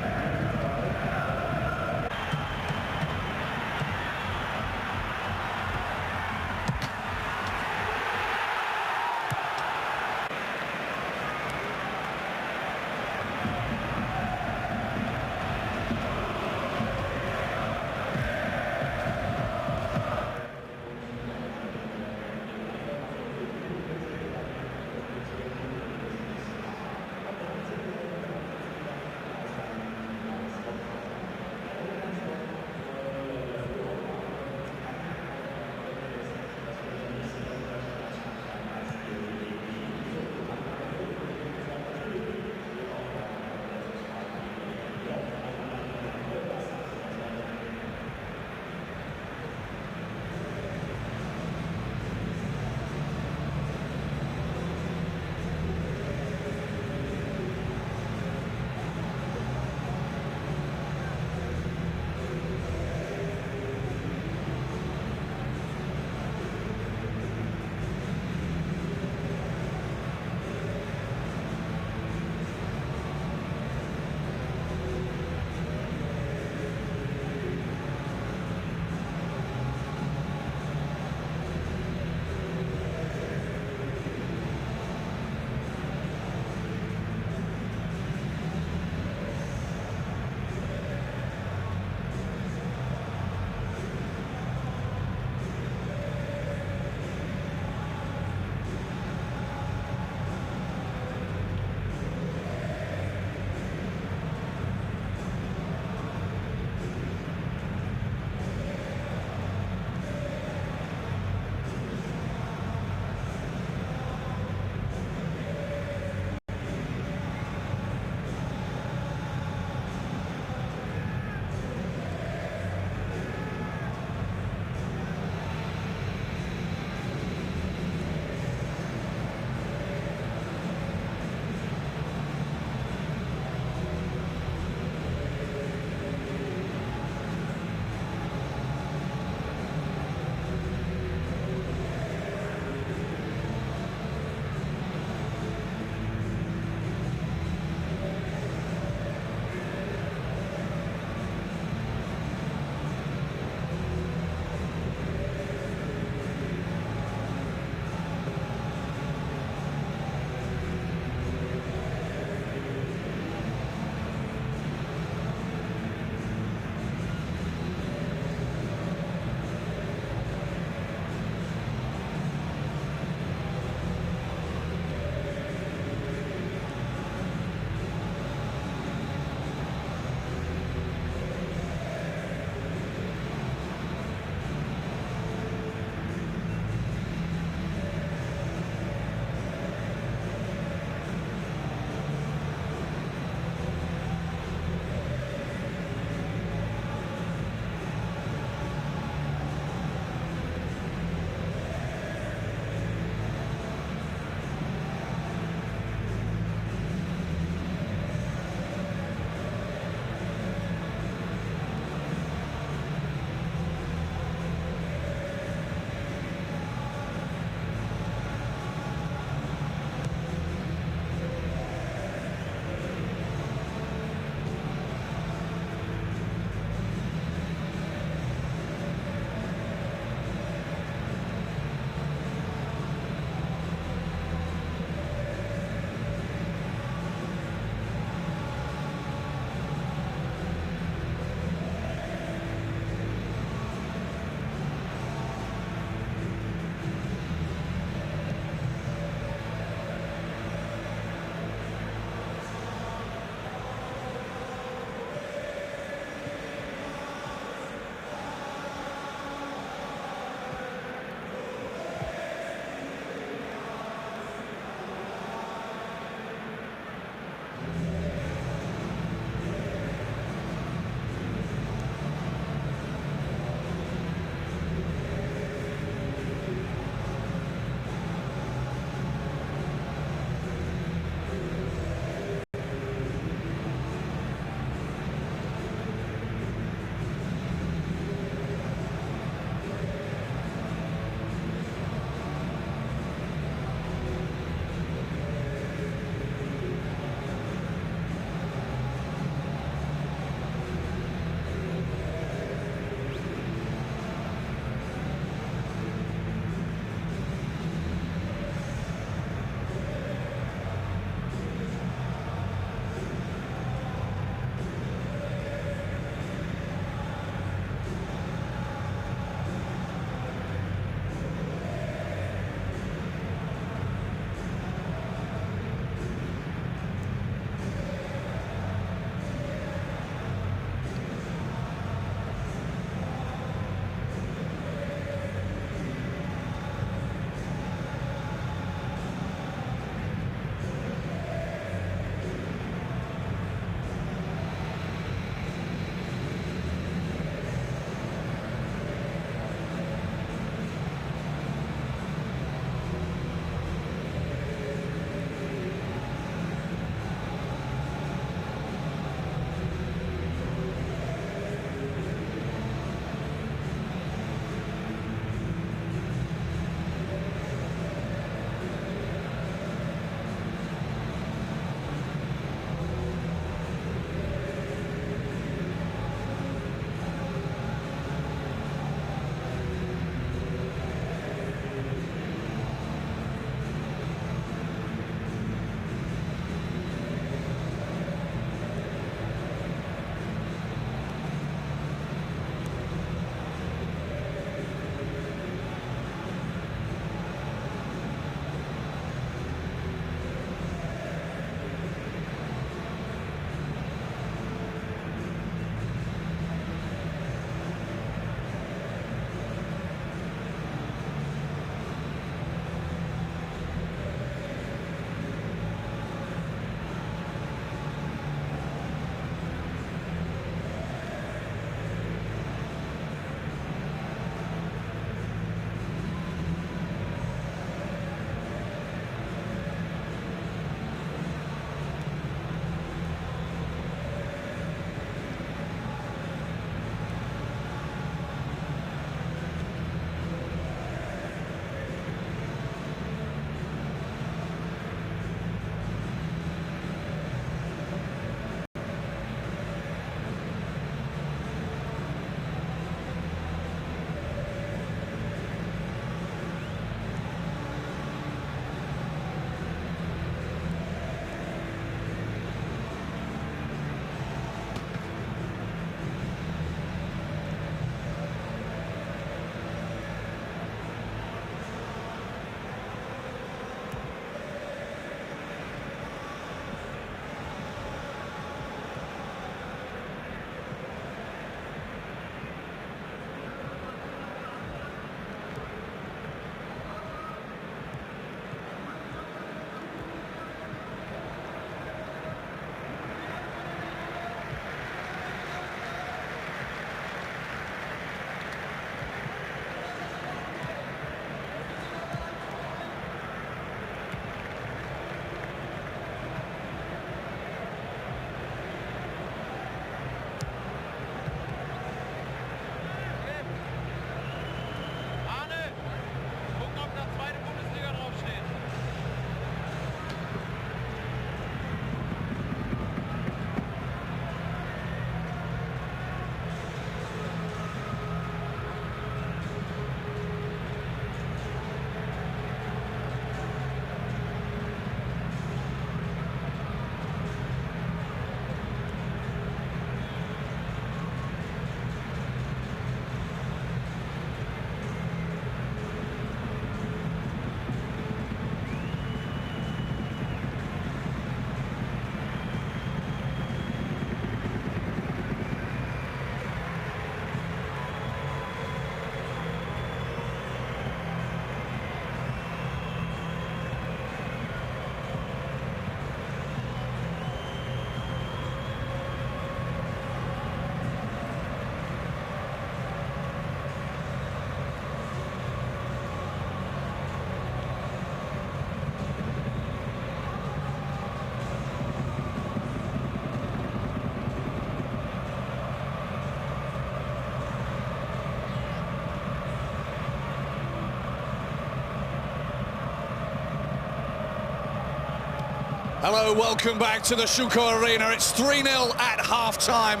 Hello, welcome back to the Schalke Arena. It's 3-0 at half-time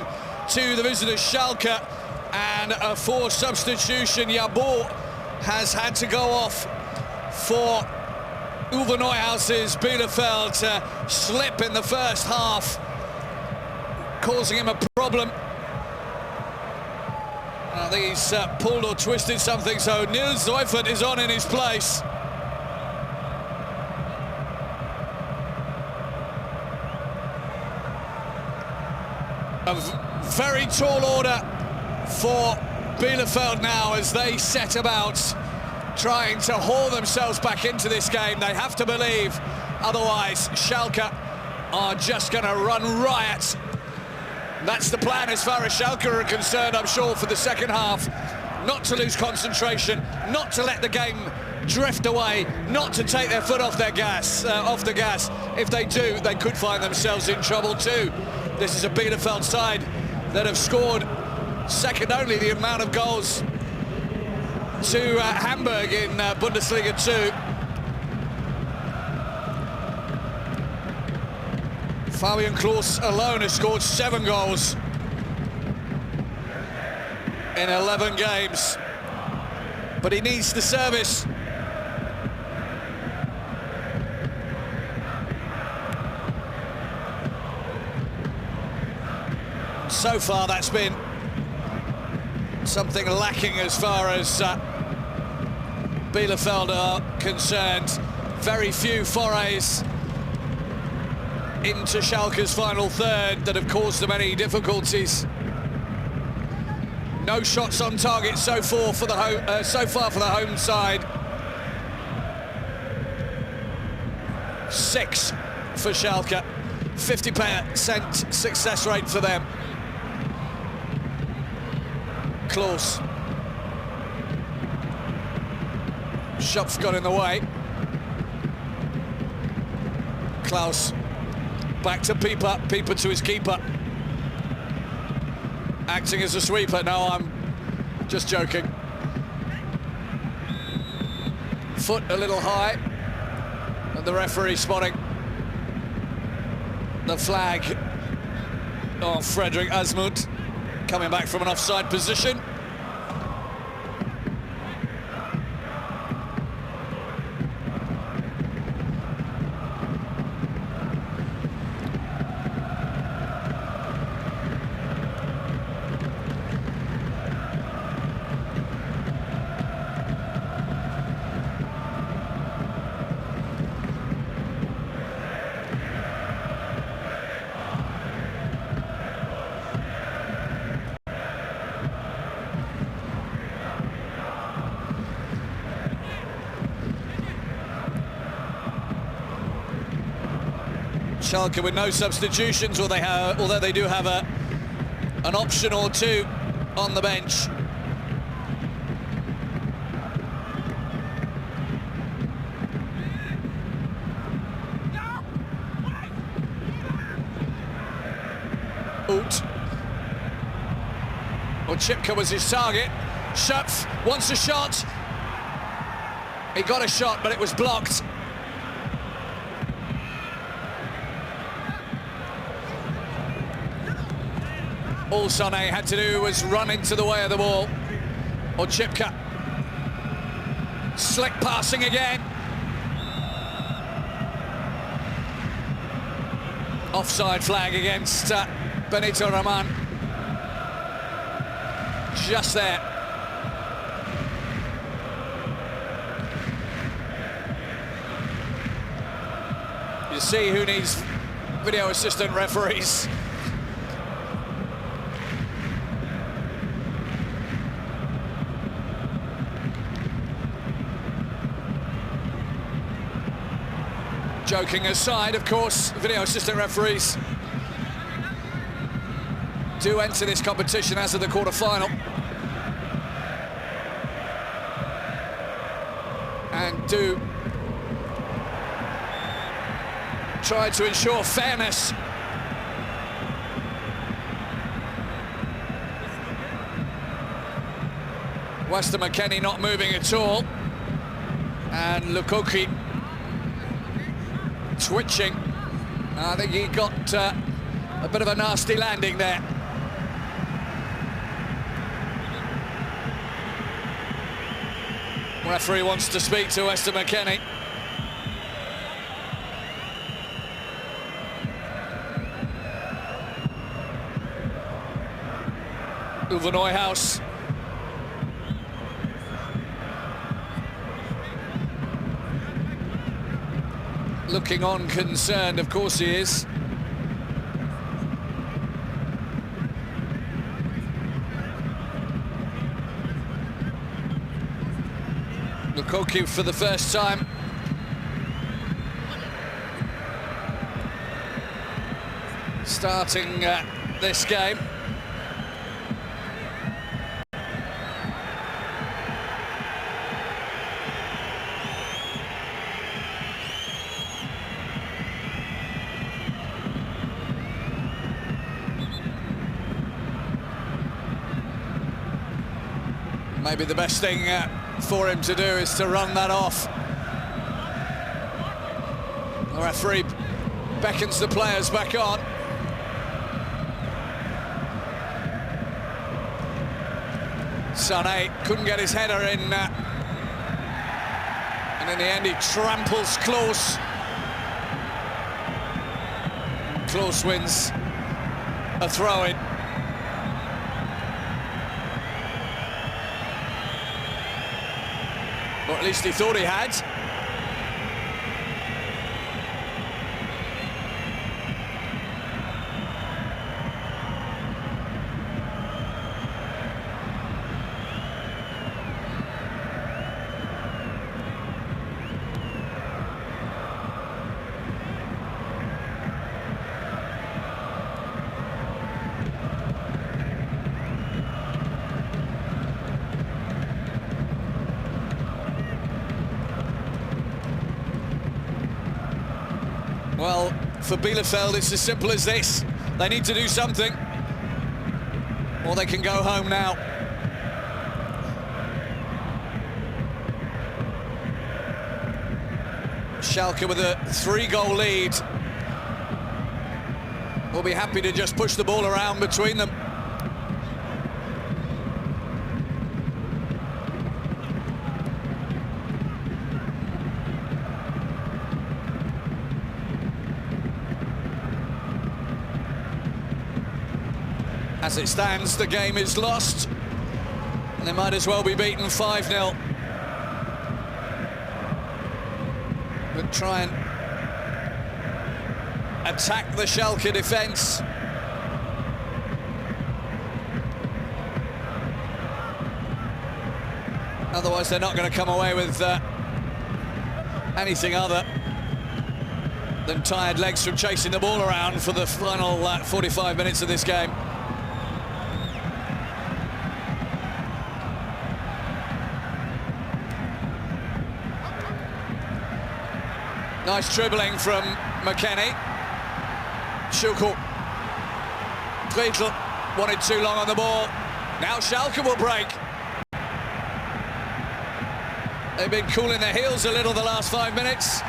to the visitors Schalke, and a forced substitution. Jabor has had to go off for Uwe Neuhaus's Bielefeld to slip in the first half, causing him a problem. I think he's pulled or twisted something, so Nils Seufert is on in his place. A very tall order for Bielefeld now as they set about trying to haul themselves back into this game. They have to believe, otherwise Schalke are just going to run riot. That's the plan as far as Schalke are concerned, I'm sure, for the second half. Not to lose concentration, not to let the game drift away, not to take their foot off the gas. If they do, they could find themselves in trouble too. This is a Bielefeld side that have scored second only the amount of goals to Hamburg in Bundesliga 2. Fabian Klos alone has scored 7 goals in 11 games, but he needs the service. So far, that's been something lacking as far as Bielefeld are concerned. Very few forays into Schalke's final third that have caused them any difficulties. No shots on target so far for the home side. 6 for Schalke. 50% success rate for them. Klos. Schopf got in the way. Klaus back to Pieper. Pieper to his keeper. Acting as a sweeper. No, I'm just joking. Foot a little high. And the referee spotting the flag of Frederick Asmuth, coming back from an offside position. Schalke with no substitutions, although they do have an option or two on the bench. Chipka was his target. Schopf wants a shot. He got a shot, but it was blocked. All Sané had to do was run into the way of the ball. Chipka. Slick passing again. Offside flag against Benito Raman. Just there. You see who needs video assistant referees. Joking aside, of course, video assistant referees do enter this competition as of the quarter-final. And do try to ensure fairness. Weston McKennie not moving at all. And Lukoki twitching. I think he got a bit of a nasty landing there. Referee wants to speak to Weston McKennie. Uwe Neuhaus. Looking on concerned, of course he is. Lukaku for the first time. Starting this game. Maybe the best thing for him to do is to run that off. The referee beckons the players back on. Sané couldn't get his header in, and in the end he tramples Klose. Klose wins a throw-in. Or at least he thought he had. Well, for Bielefeld, it's as simple as this. They need to do something, or they can go home now. Schalke with a 3-goal lead will be happy to just push the ball around between them. As it stands, the game is lost, and they might as well be beaten 5-0. But try and attack the Schalke defence. Otherwise, they're not going to come away with anything other than tired legs from chasing the ball around for the final 45 minutes of this game. Nice dribbling from McKennie. Schalke. Friedl wanted too long on the ball. Now Schalke will break. They've been cooling their heels a little the last 5 minutes.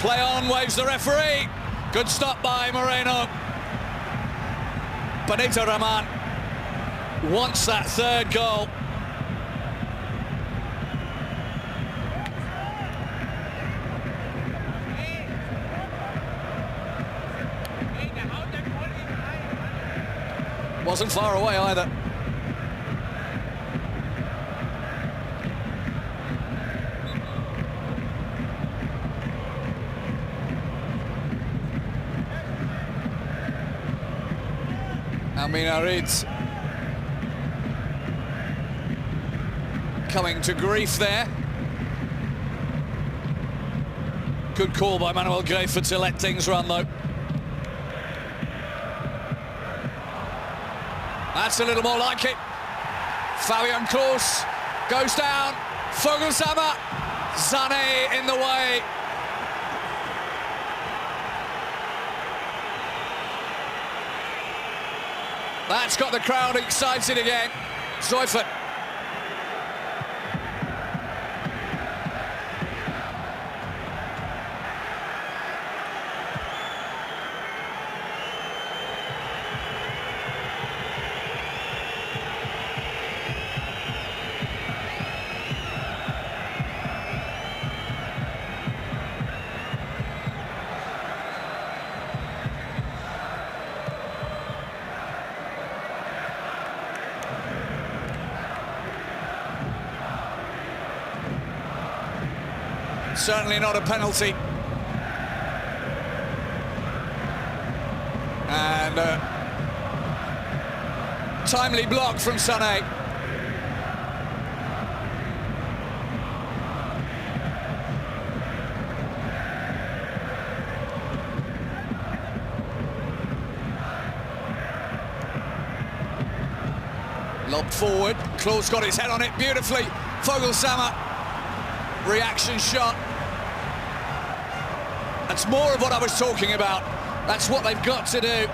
Play on, waves the referee. Good stop by Moreno. Benito Raman wants that third goal. Wasn't far away either. Arminia coming to grief there. Good call by Manuel Gräfer to let things run though. That's a little more like it. Fabian Klose goes down. Vogelsammer. Sané in the way. That's got the crowd excited again. Seufert. Certainly not a penalty. And timely block from Sané. Lobbed forward, Klose got his head on it beautifully. Vogelsammer, reaction shot. That's more of what I was talking about. That's what they've got to do.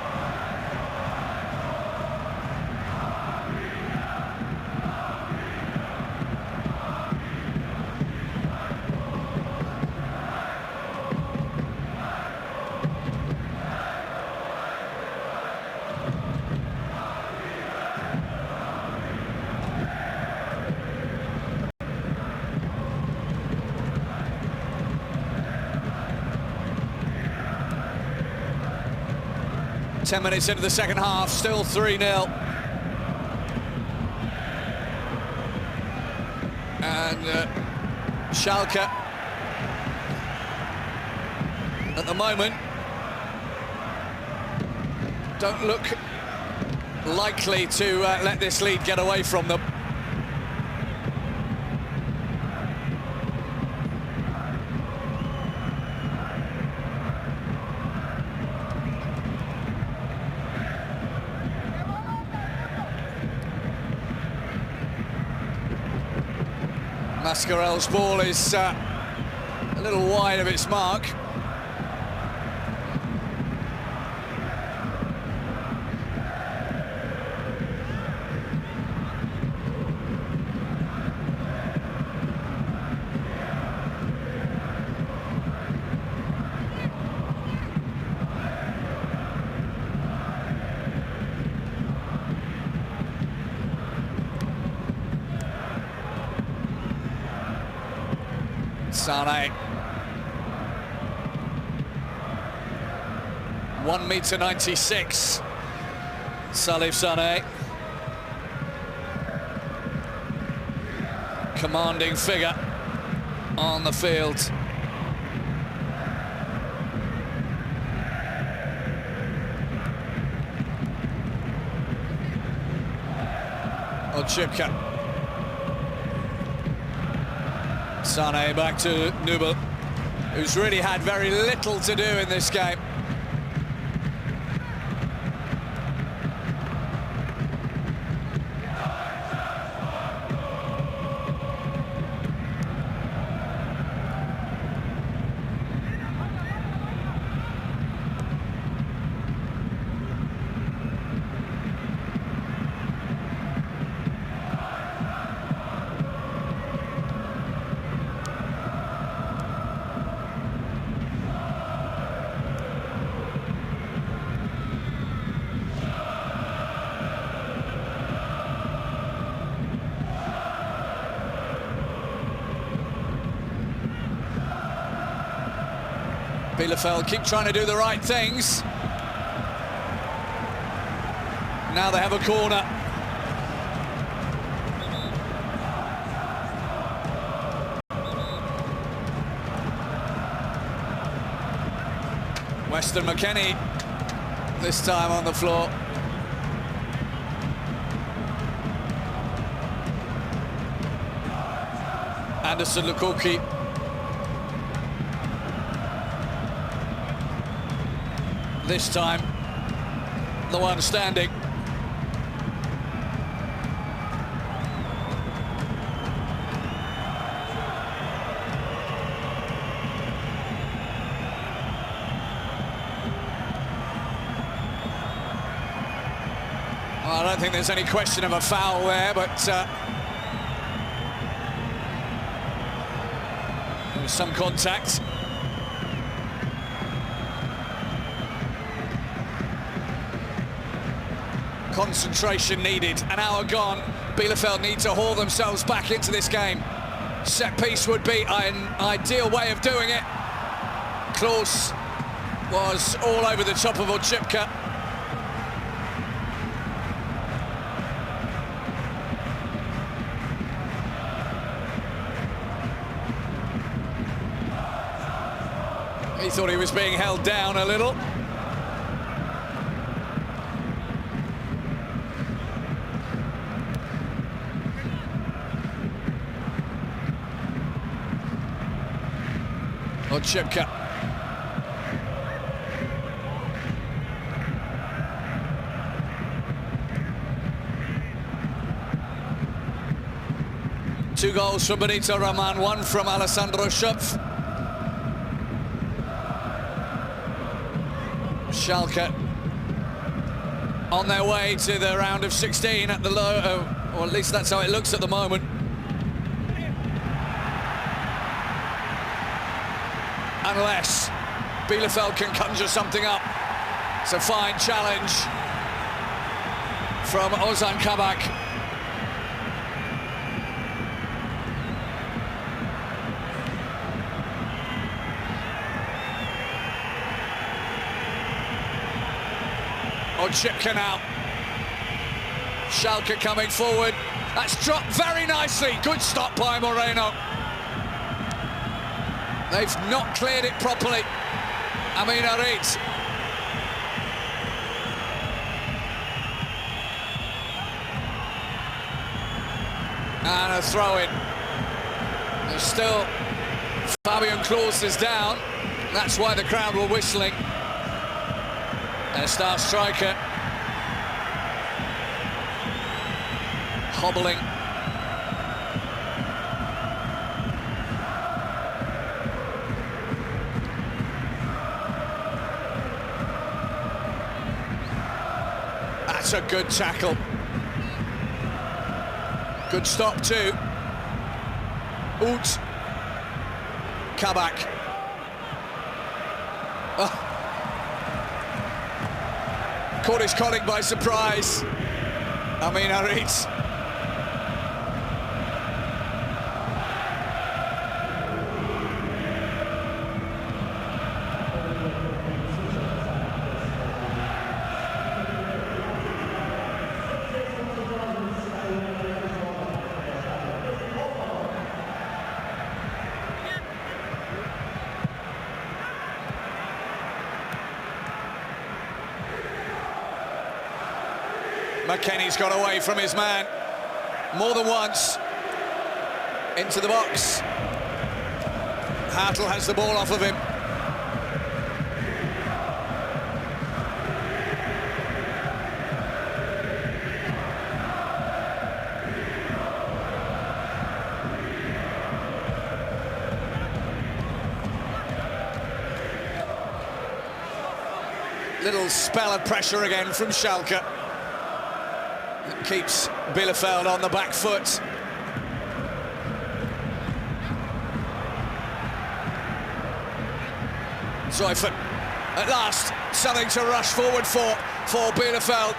Ten minutes into the second half, still 3-0. And Schalke, at the moment, don't look likely to let this lead get away from them. Mascarell's ball is a little wide of its mark. Sané, 1.96 m, Salif Sané, commanding figure on the field. Oczipka. Sané back to Nubel, who's really had very little to do in this game. Bielefeld keep trying to do the right things. Now they have a corner. Weston McKennie this time on the floor. Anderson Lukoki. This time, the one standing. Well, I don't think there's any question of a foul there, but there was some contact. Concentration needed, an hour gone. Bielefeld need to haul themselves back into this game. Set piece would be an ideal way of doing it. Klose was all over the top of Oczipka. He thought he was being held down a little. Odchipka. Two goals from Benito Raman, one from Alessandro Schöpf. Schalke on their way to the round of 16 at the low, or at least that's how it looks at the moment. Unless Bielefeld can conjure something up. It's a fine challenge from Ozan Kabak. Odchipka now. Schalke coming forward. That's dropped very nicely. Good stop by Moreno. They've not cleared it properly. Amin Harit. And a throw-in. There's still Fabian Klos is down. That's why the crowd were whistling. Their star striker hobbling. That's a good tackle. Good stop too. Oot. Kabak. Oh. Caught his colleague by surprise. Amin Harit. McKennie's got away from his man more than once. Into the box. Hartl has the ball off of him. Little spell of pressure again from Schalke. Keeps Bielefeld on the back foot. Seifert, at last, something to rush forward for Bielefeld.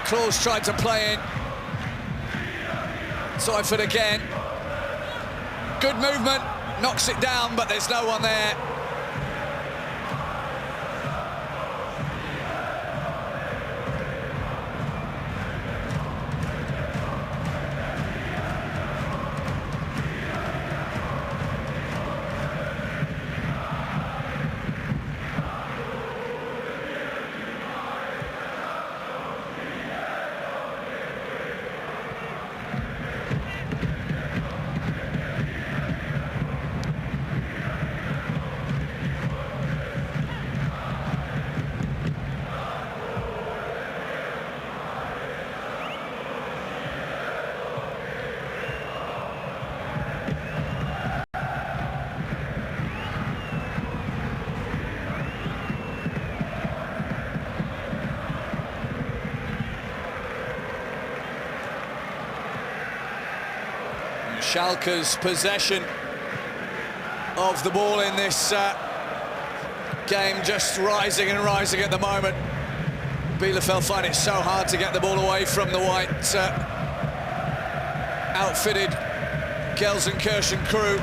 Klos tried to play in. Seifert again. Good movement, knocks it down, but there's no one there. Schalke's possession of the ball in this game just rising and rising at the moment. Bielefeld find it so hard to get the ball away from the white outfitted Gelsenkirchen crew.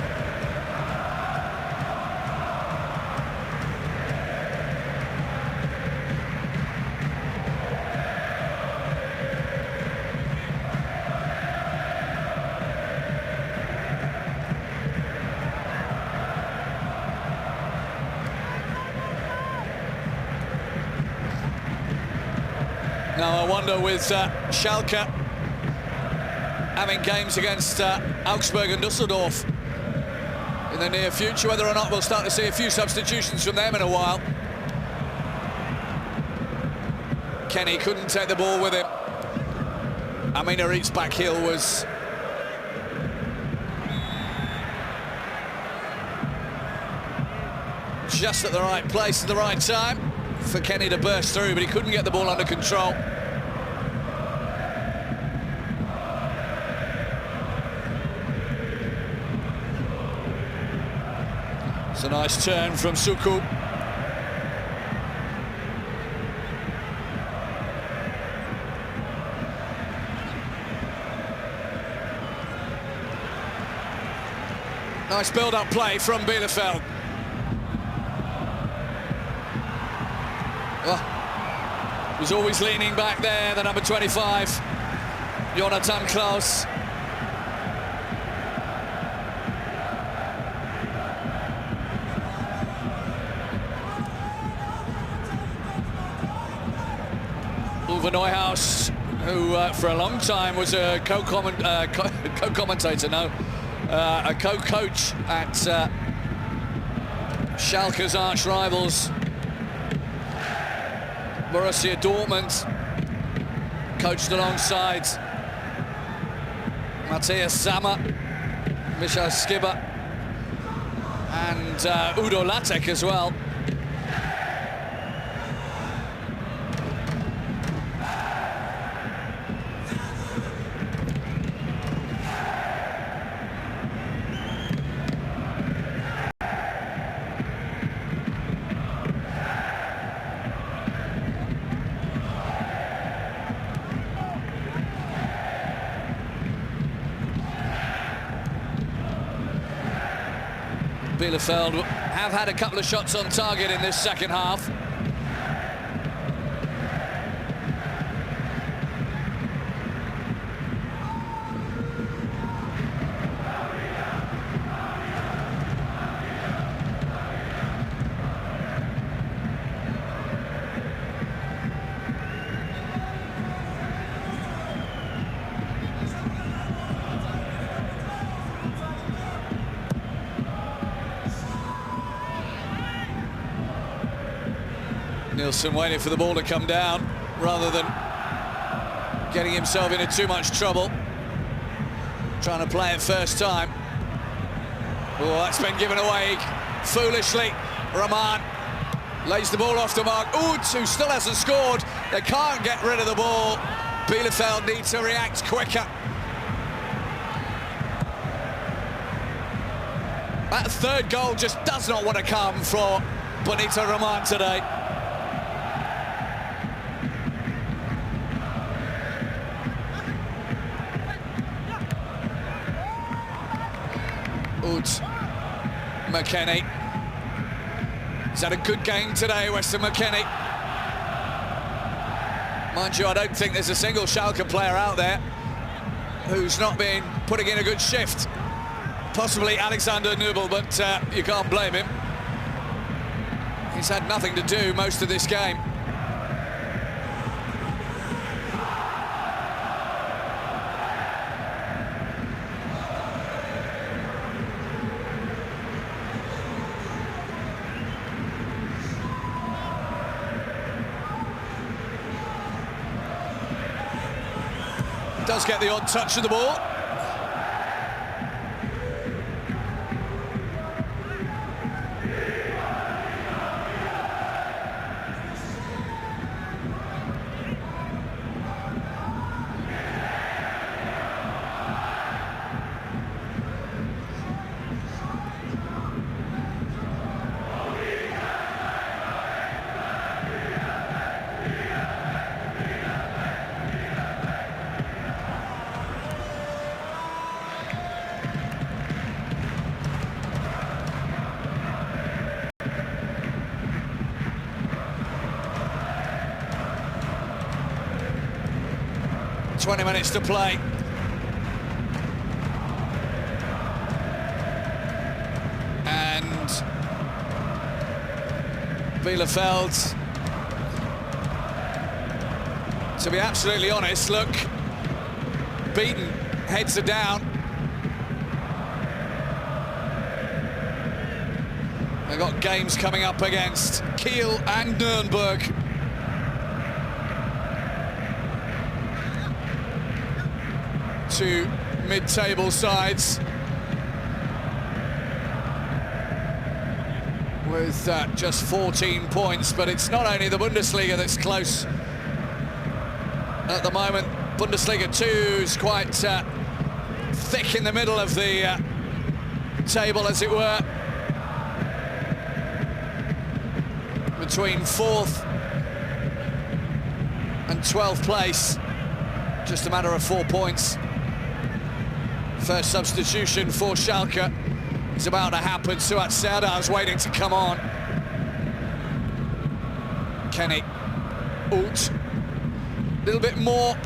wonder with Schalke having games against Augsburg and Dusseldorf in the near future, whether or not we'll start to see a few substitutions from them in a while. Kenny couldn't take the ball with him. Arminia Bielefeld's back heel was just at the right place at the right time for Kenny to burst through, but he couldn't get the ball under control. It's a nice turn from Suku. Nice build-up play from Bielefeld. Oh, he's always leaning back there, the number 25, Jonathan Klaus. Uwe Neuhaus, who for a long time was a co-commentator, a co-coach at Schalke's arch-rivals Borussia Dortmund, coached alongside Matthias Sammer, Michael Skibber and Udo Lattek as well. Bielefeld have had a couple of shots on target in this second half. Nielsen waiting for the ball to come down rather than getting himself into too much trouble. Trying to play it first time. Oh, that's been given away foolishly. Rahman lays the ball off the mark. Uth, who still hasn't scored. They can't get rid of the ball. Bielefeld need to react quicker. That third goal just does not want to come for Bonito Rahman today. Uth, McKennie. He's had a good game today, Weston McKennie. Mind you, I don't think there's a single Schalke player out there who's not been putting in a good shift. Possibly Alexander Nubel, but you can't blame him. He's had nothing to do most of this game. Does get the odd touch of the ball. ...20 minutes to play. And Bielefeld to be absolutely honest, look, beaten, heads are down. They've got games coming up against Kiel and Nuremberg. Two mid-table sides with just 14 points, but it's not only the Bundesliga that's close at the moment. Bundesliga 2 is quite thick in the middle of the table, as it were, between 4th and 12th place, just a matter of 4 points. First substitution for Schalke is about to happen. Suat Serdar's waiting to come on. Kenny, Ut, a little bit more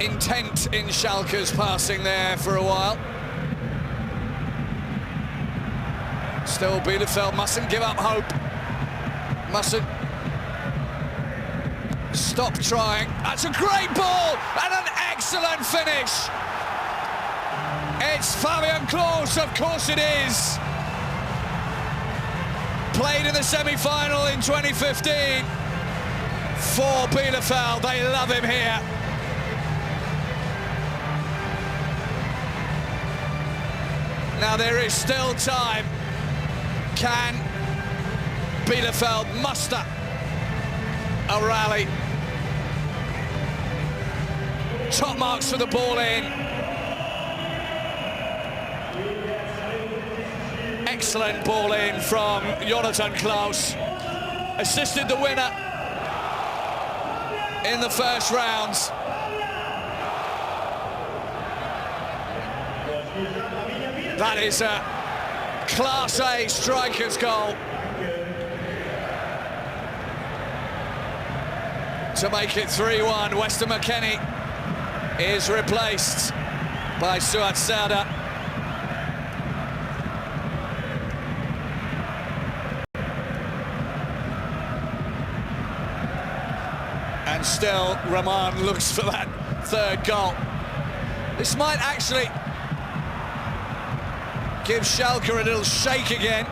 intent in Schalke's passing there for a while. Still, Bielefeld mustn't give up hope. Mustn't stop trying. That's a great ball and an excellent finish. It's Fabian Klos, of course it is. Played in the semi-final in 2015 for Bielefeld. They love him here. Now there is still time. Can Bielefeld muster a rally? Top marks for the ball in. Excellent ball in from Jonathan Klaus. Assisted the winner in the first rounds. That is a Class A striker's goal to make it 3-1. Weston McKennie is replaced by Suat Serdar. And still, Rahman looks for that third goal. This might actually give Schalke a little shake again.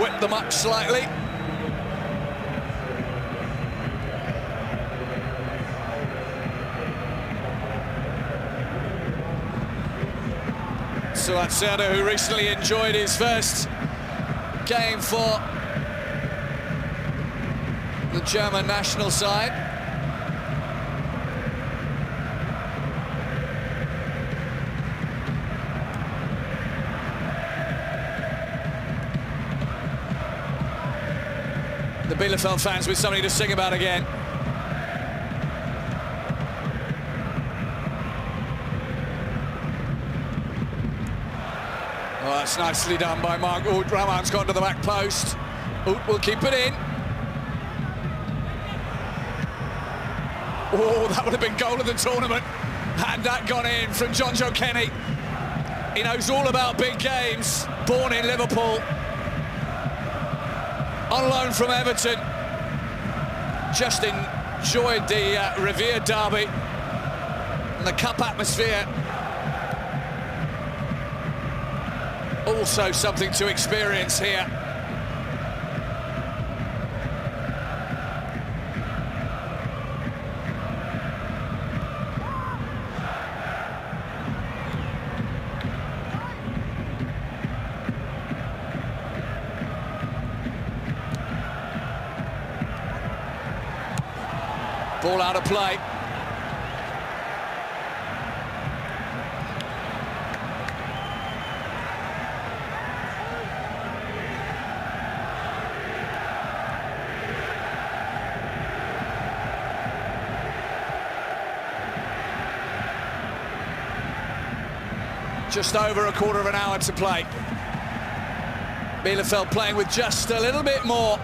Whip them up slightly. Suat Serdar, who recently enjoyed his first game for the German national side. The Bielefeld fans with something to sing about again. Oh, that's nicely done by Mark Ut. Rahman's gone to the back post. Ut will keep it in. Oh, that would have been goal of the tournament had that gone in from Jonjo Kenny. He knows all about big games, born in Liverpool, on loan from Everton. Just enjoyed the Revere derby and the cup atmosphere. Also something to experience here. Ball out of play. Just over a quarter of an hour to play. Bielefeld playing with just a little bit more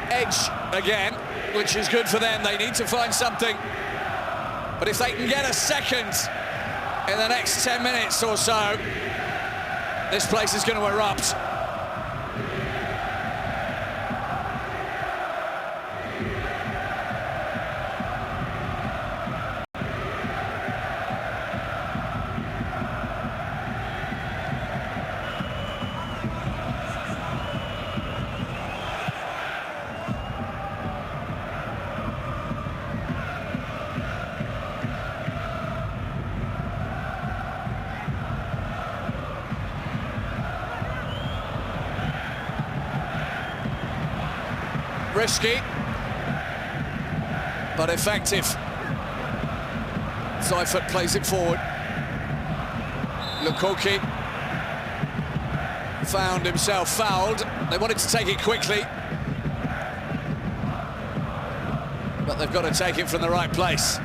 edge again, which is good for them. They need to find something. But if they can get a second, in the next 10 minutes or so, this place is going to erupt. Risky, but effective. Seifert plays it forward. Lukoki found himself fouled. They wanted to take it quickly, but they've got to take it from the right place.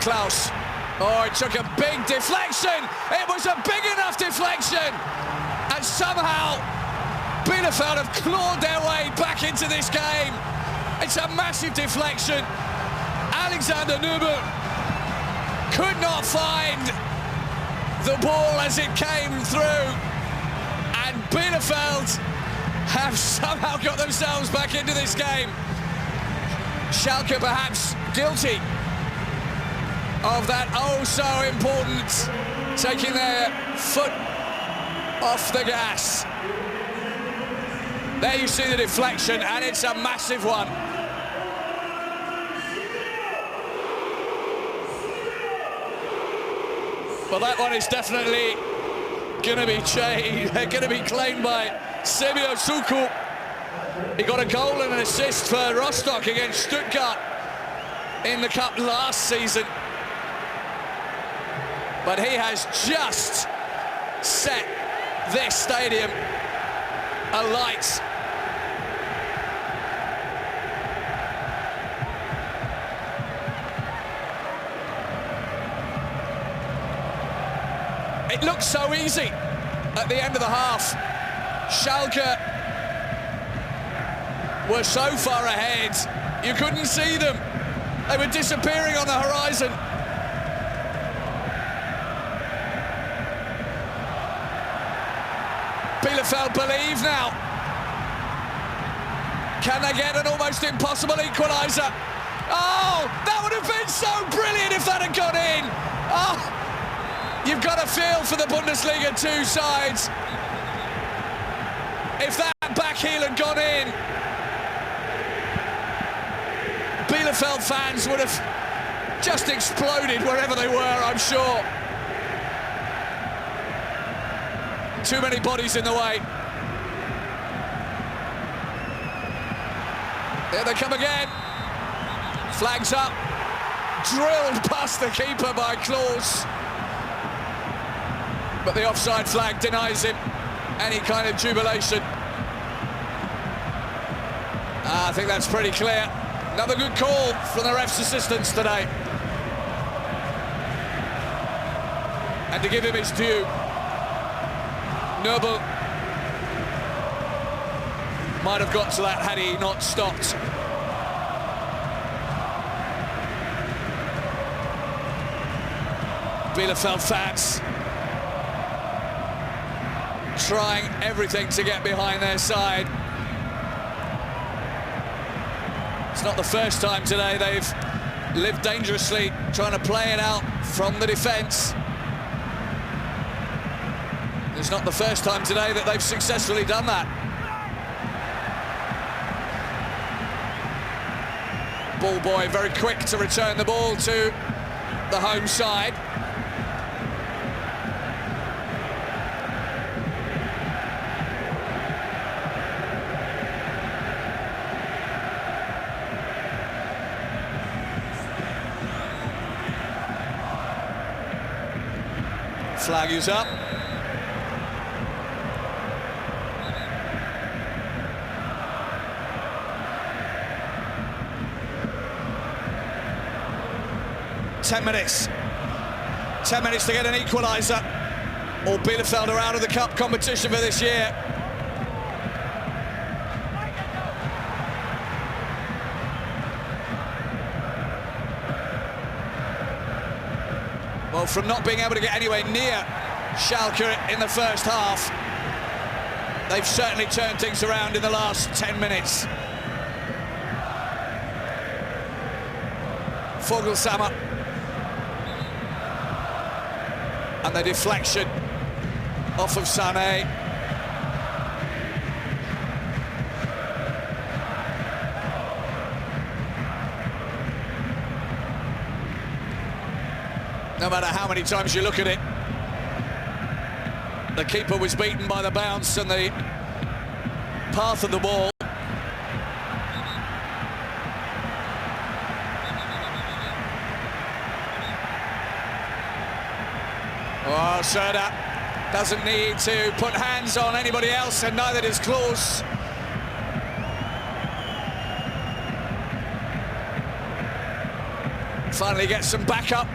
Klaus. Oh, it took a big deflection. It was a big enough deflection. And somehow, Bielefeld have clawed their way back into this game. It's a massive deflection. Alexander Nübel could not find the ball as it came through. And Bielefeld have somehow got themselves back into this game. Schalke perhaps guilty of that oh so important taking their foot off the gas. There you see the deflection, and it's a massive one. Well, that one is definitely going to be claimed by Semio Suku. He got a goal and an assist for Rostock against Stuttgart in the cup last season. But he has just set this stadium alight. It looked so easy at the end of the half. Schalke were so far ahead, you couldn't see them. They were disappearing on the horizon. Bielefeld believe now. Can they get an almost impossible equaliser? Oh, that would have been so brilliant if that had gone in. Oh, you've got a feel for the Bundesliga 2 sides. If that back heel had gone in, Bielefeld fans would have just exploded wherever they were, I'm sure. Too many bodies in the way. There they come again. Flags up. Drilled past the keeper by Klaus. But the offside flag denies him any kind of jubilation. I think that's pretty clear. Another good call from the ref's assistants today. And to give him his due, Nübel might have got to that had he not stopped. Bielefeld fans trying everything to get behind their side. It's not the first time today they've lived dangerously, trying to play it out from the defence. It's not the first time today that they've successfully done that. Ball boy very quick to return the ball to the home side. Flag is up. Ten minutes to get an equaliser, or Bielefeld are out of the cup competition for this year. Well, from not being able to get anywhere near Schalke in the first half, they've certainly turned things around in the last 10 minutes. Vogelsammer. And the deflection off of Sané. No matter how many times you look at it, the keeper was beaten by the bounce and the path of the ball. Oh, Serda doesn't need to put hands on anybody else, and neither does Klose. Finally gets some backup.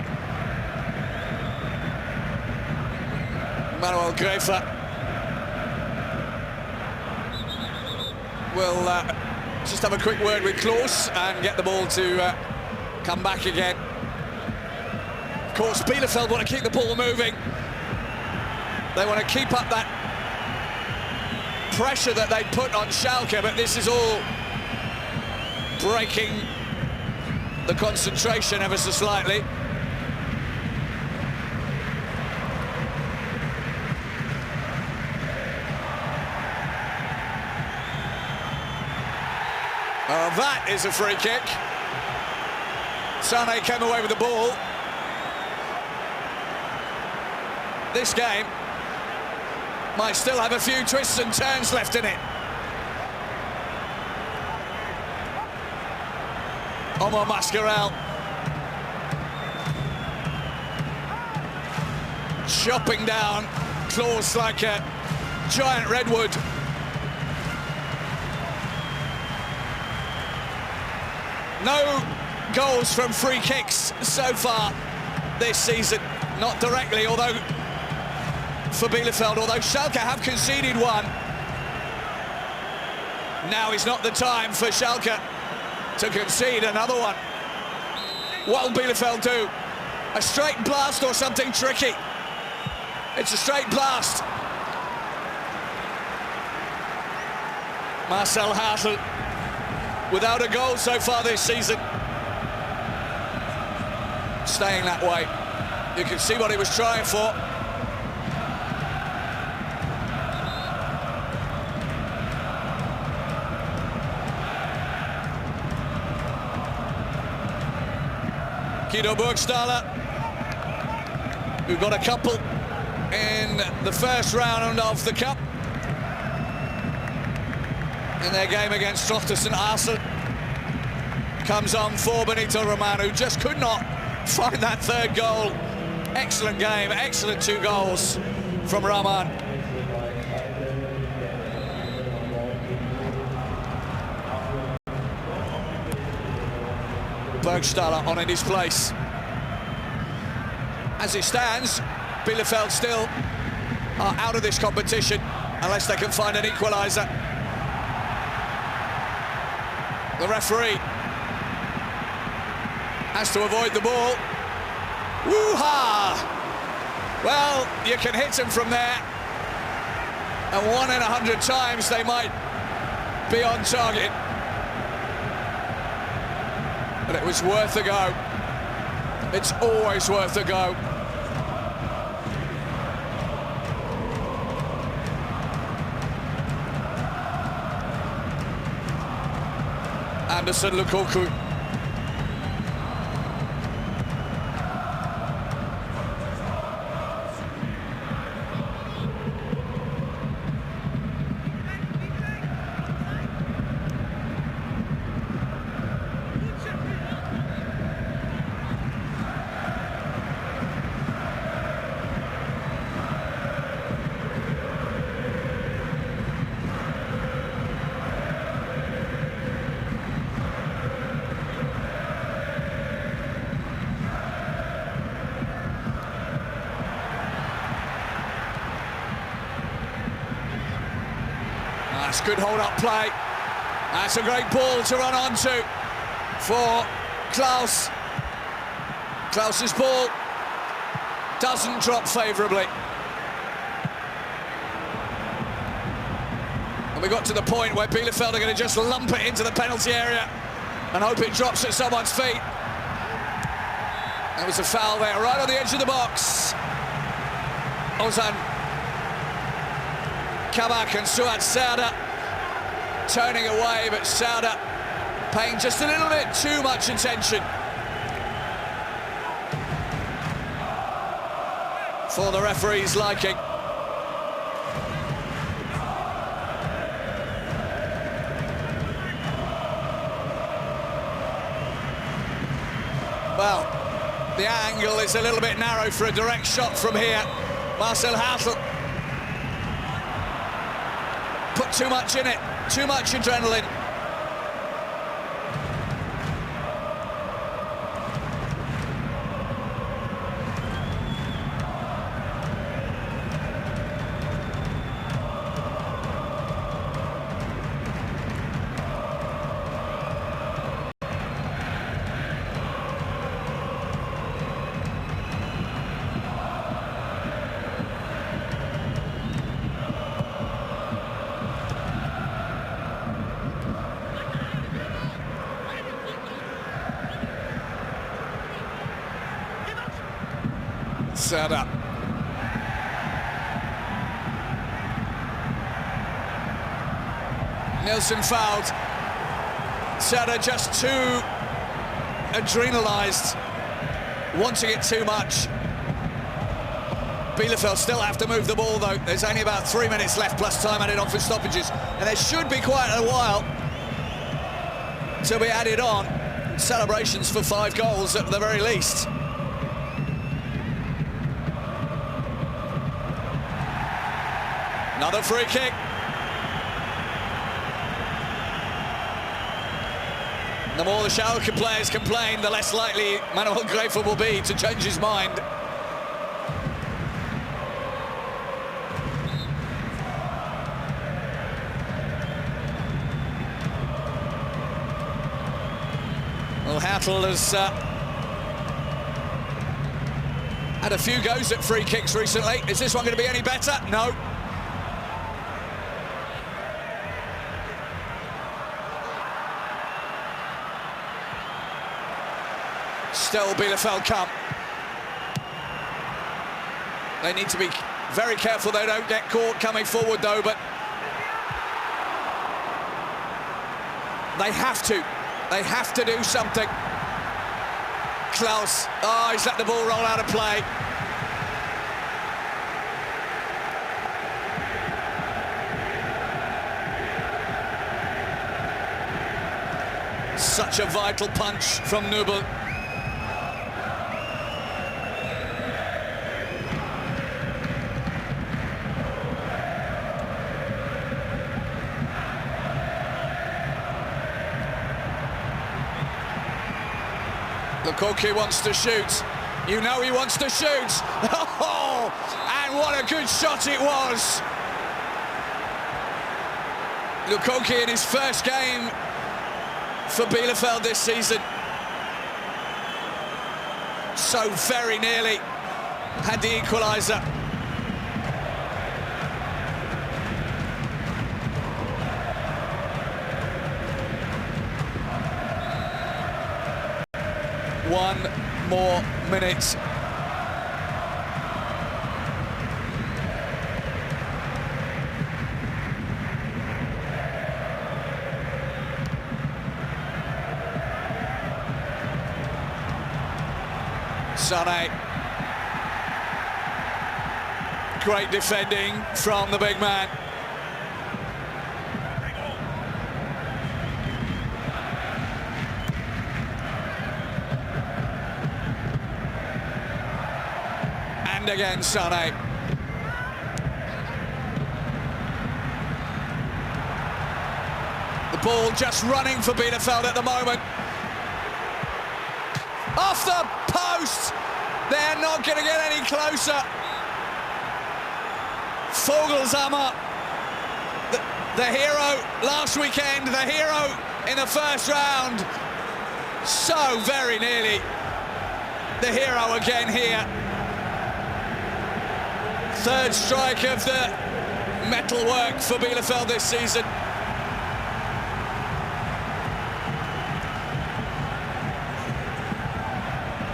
Manuel Grefer will just have a quick word with Klose and get the ball to come back again. Of course, Bielefeld want to keep the ball moving. They want to keep up that pressure that they put on Schalke, but this is all breaking the concentration ever so slightly. That is a free kick. Sané came away with the ball. This game might still have a few twists and turns left in it. Omar Mascarell chopping down Klose like a giant redwood. No goals from free kicks so far this season, not directly, although for Bielefeld, although Schalke have conceded one. Now is not the time for Schalke to concede another one. What will Bielefeld do? A straight blast or something tricky? It's a straight blast. Marcel Hartl without a goal so far this season. Staying that way. You can see what he was trying for. Guido Burgstaller, who got a couple in the first round of the Cup in their game against Trotterson Arsenal, comes on for Benito Roman, who just could not find that third goal. Excellent game, excellent 2 goals from Rahman. Burgstaller on in his place. As it stands, Bielefeld still are out of this competition unless they can find an equaliser. The referee has to avoid the ball. Woo-ha! Well, you can hit them from there, and 1 in 100 times they might be on target. But it was worth a go. It's always worth a go. Anderson Lukaku. That's good hold-up play. That's a great ball to run onto for Klaus. Klaus's ball. doesn't drop favourably. And we got to the point where Bielefeld are going to just lump it into the penalty area and hope it drops at someone's feet. There was a foul there, right on the edge of the box. Ozan Kabak and Suat Serdar turning away, but Serdar paying just a little bit too much attention for the referee's liking. Well, the angle is a little bit narrow for a direct shot from here. Marcel Hartl put too much in it, too much adrenaline. Serdar. Nilsson fouled. Serdar just too adrenalised, wanting it too much. Bielefeld still have to move the ball though. There's only about 3 minutes left plus time added on for stoppages, and there should be quite a while to be added on. Celebrations for 5 goals at the very least. Another free kick. The more the Schalke players complain, the less likely Manuel Gräfe will be to change his mind. Well, Hartl has had a few goes at free kicks recently. Is this one going to be any better? No. Still Bielefeld come. They need to be very careful they don't get caught coming forward though, but they have to do something. Klaus, oh, he's let the ball roll out of play. Such a vital punch from Nubel. Lukoki wants to shoot. You know he wants to shoot. Oh, and what a good shot it was. Lukoki in his first game for Bielefeld this season. So very nearly had the equaliser. One more minute. Sané. Great defending from the big man. And again, Sané. The ball just running for Bielefeld at the moment. Off the post! They're not going to get any closer. Vogelsammer, the hero last weekend, the hero in the first round. So very nearly the hero again here. Third strike of the metalwork for Bielefeld this season.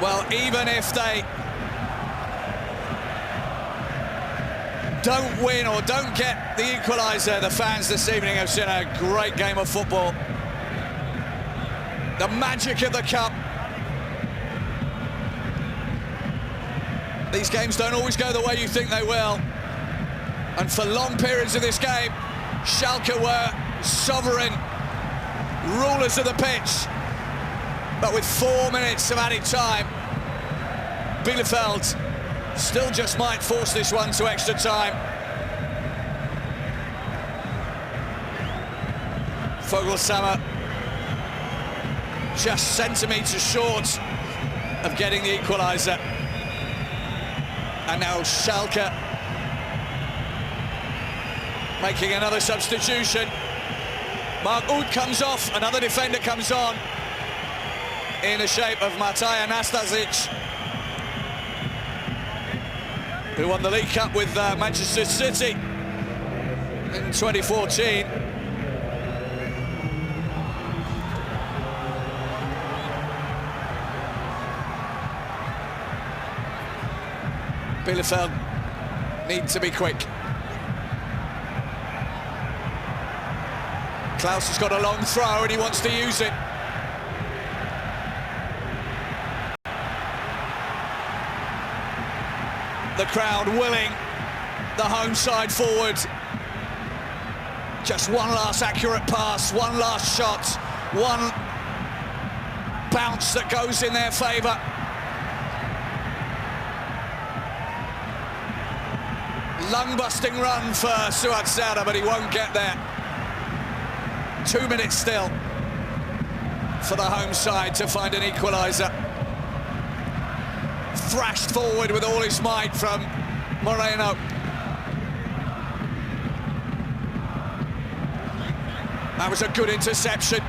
Well, even if they don't win or don't get the equaliser, the fans this evening have seen a great game of football. The magic of the cup. These games don't always go the way you think they will. And for long periods of this game, Schalke were sovereign rulers of the pitch. But with 4 minutes of added time, Bielefeld still just might force this one to extra time. Vogelsammer just centimetres short of getting the equaliser. And now Schalke making another substitution. Mark Uth comes off, another defender comes on in the shape of Matej Nastasic, who won the League Cup with Manchester City in 2014. Bielefeld need to be quick. Klaus has got a long throw and he wants to use it. The crowd willing the home side forward. Just one last accurate pass, one last shot, one bounce that goes in their favour. Lung-busting run for Suat Serdar, but he won't get there. 2 minutes still for the home side to find an equaliser. Thrashed forward with all his might from Moreno. That was a good interception.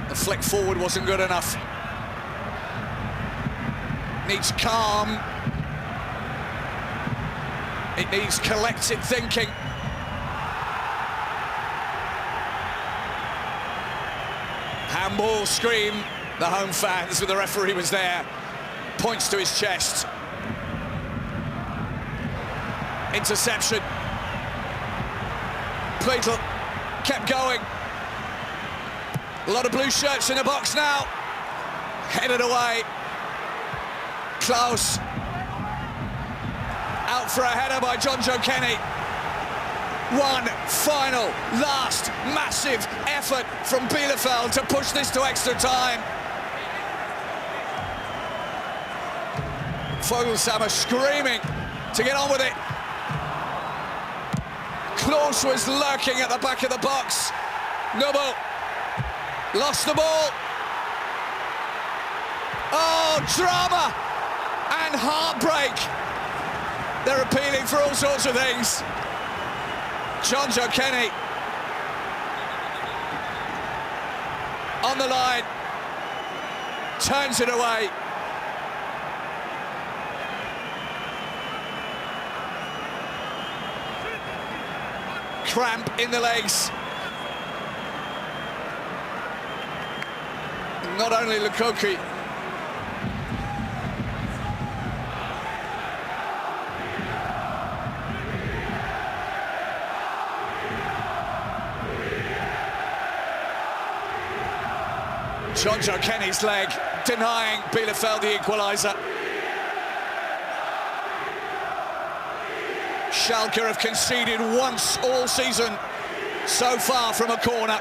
The flick forward wasn't good enough. Needs calm. It needs collected thinking. Handball scream, the home fans, with the referee was there. Points to his chest. Interception. Pleitl kept going. A lot of blue shirts in the box now. Headed away. Klaus. Out for a header by Jonjo Kenny. One final, last, massive effort from Bielefeld to push this to extra time. Vogelsammer screaming to get on with it. Klaus was lurking at the back of the box. Nubel lost the ball. Oh, drama and heartbreak. They're appealing for all sorts of things. Jonjo Kenny on the line, turns it away. Cramp in the legs. Not only Lukaku. Jonjo Kenny's leg denying Bielefeld the equaliser. Schalke have conceded once all season so far from a corner.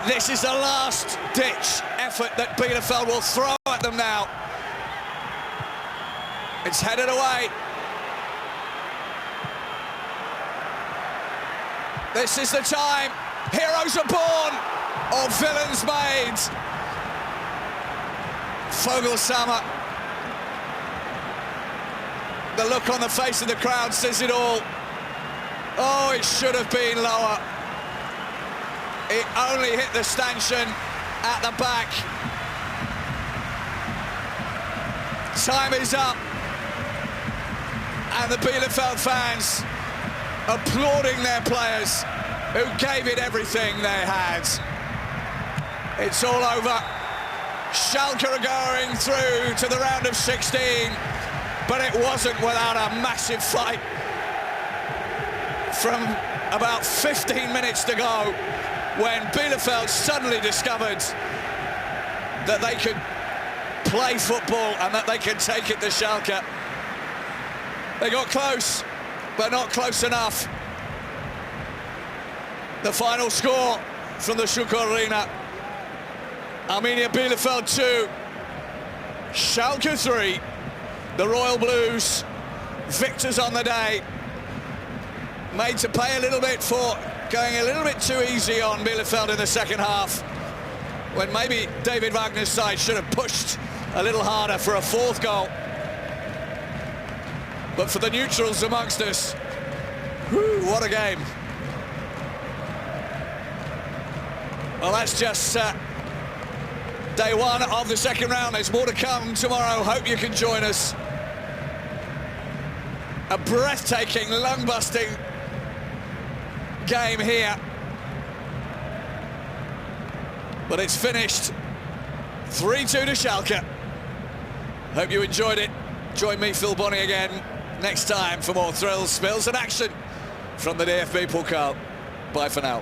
This is the last-ditch effort that Bielefeld will throw at them now. It's headed away. This is the time. Heroes are born, or villains made. Vogelsammer. The look on the face of the crowd says it all. Oh, it should have been lower. It only hit the stanchion at the back. Time is up. and the Bielefeld fans applauding their players who gave it everything they had. It's all over. Schalke are going through to the round of 16, but it wasn't without a massive fight. From about 15 minutes to go, when Bielefeld suddenly discovered that they could play football and that they could take it to Schalke. They got close, but not close enough. The final score from the Schalke Arena: Arminia Bielefeld 2, Schalke 3. The Royal Blues, victors on the day, made to pay a little bit for going a little bit too easy on Bielefeld in the second half, when maybe David Wagner's side should have pushed a little harder for a fourth goal. But for the neutrals amongst us, whew, what a game. Well, that's just day one of the second round. There's more to come tomorrow. Hope you can join us. A breathtaking, lung-busting game here. But it's finished 3-2 to Schalke. Hope you enjoyed it. Join me, Phil Bonney, again next time for more thrills, spills and action from the DFB-Pokal. Bye for now.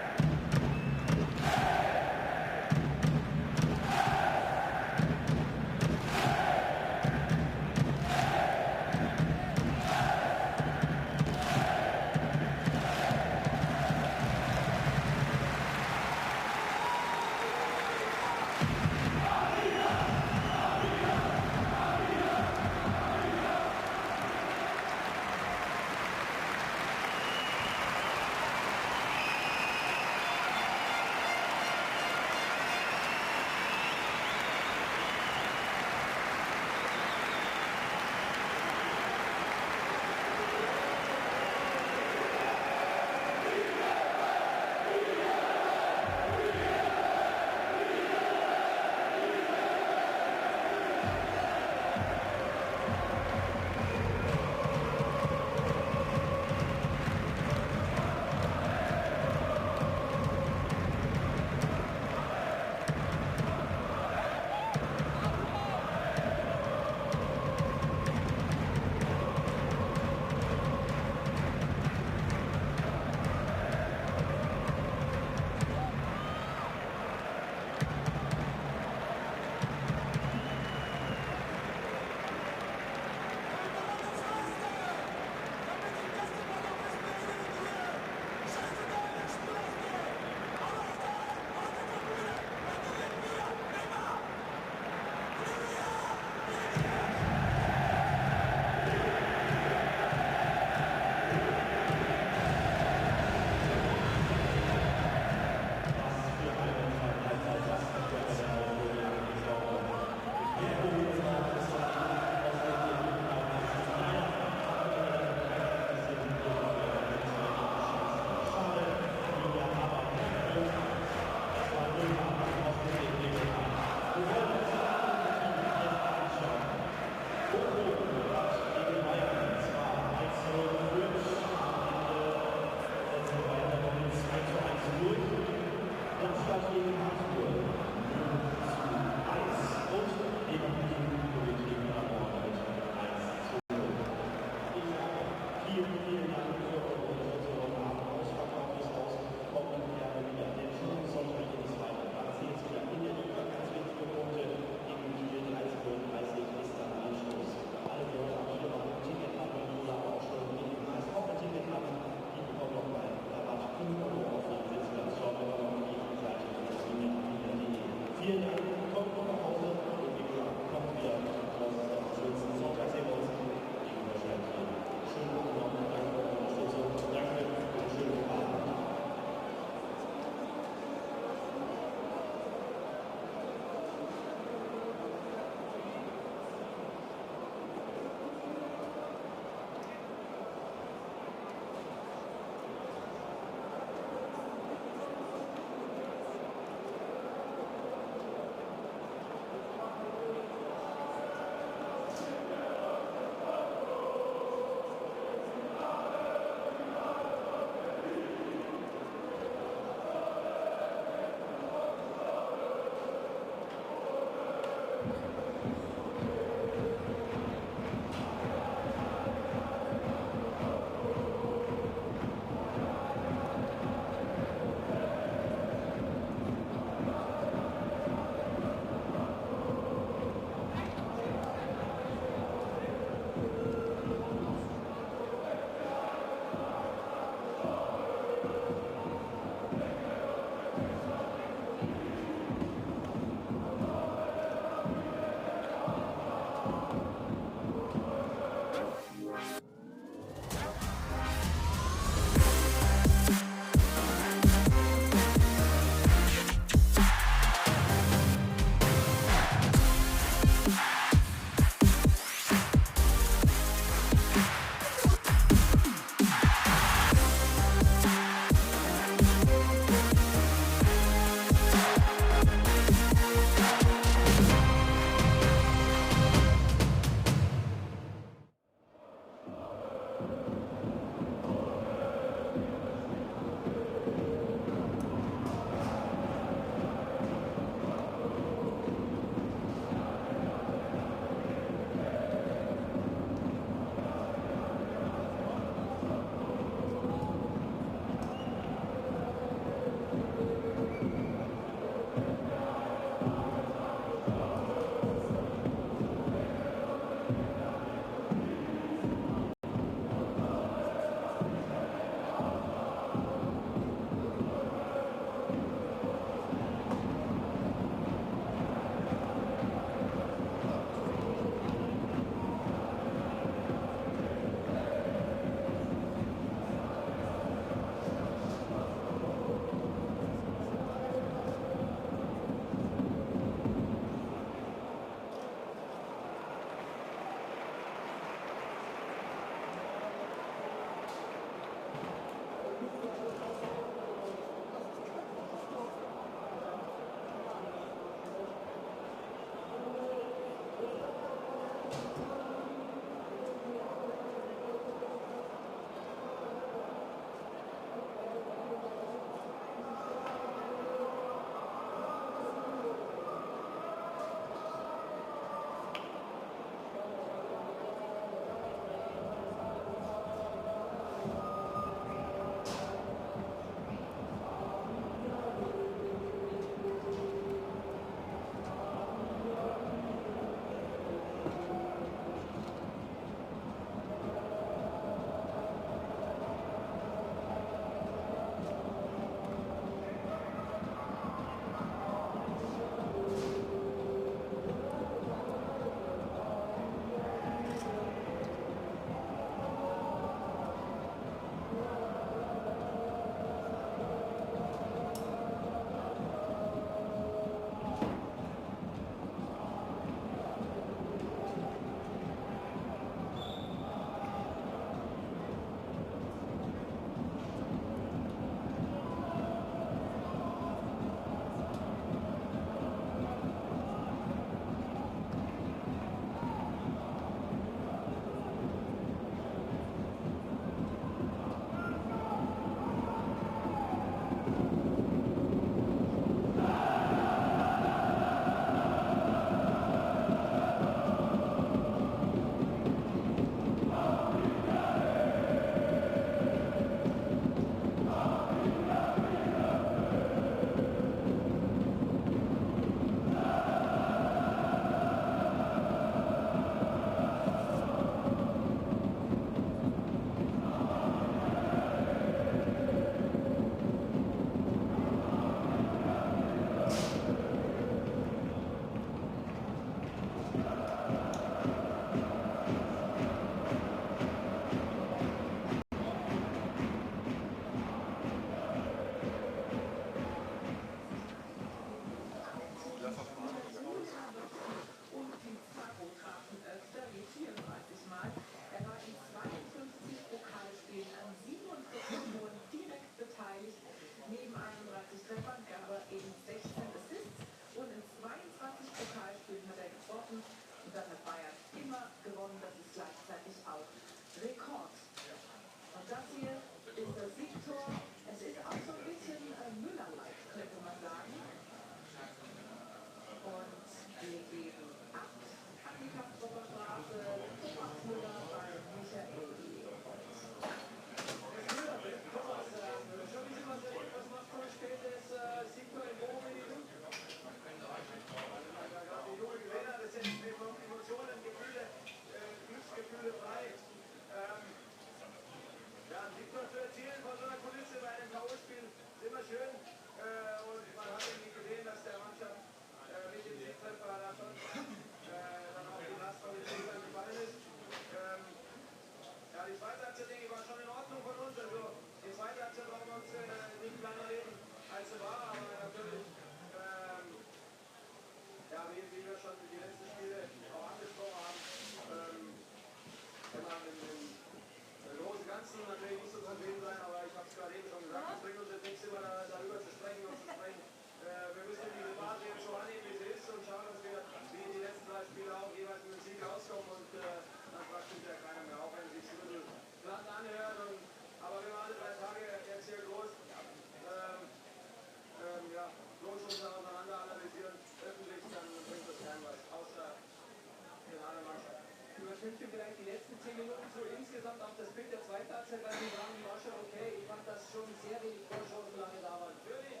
nimmt ihm vielleicht die letzten 10 Minuten so insgesamt auf das Bild der zweiten Halbzeit, weil die war schon okay. Ich fand das schon sehr wenig Torschancen lange da waren. Natürlich,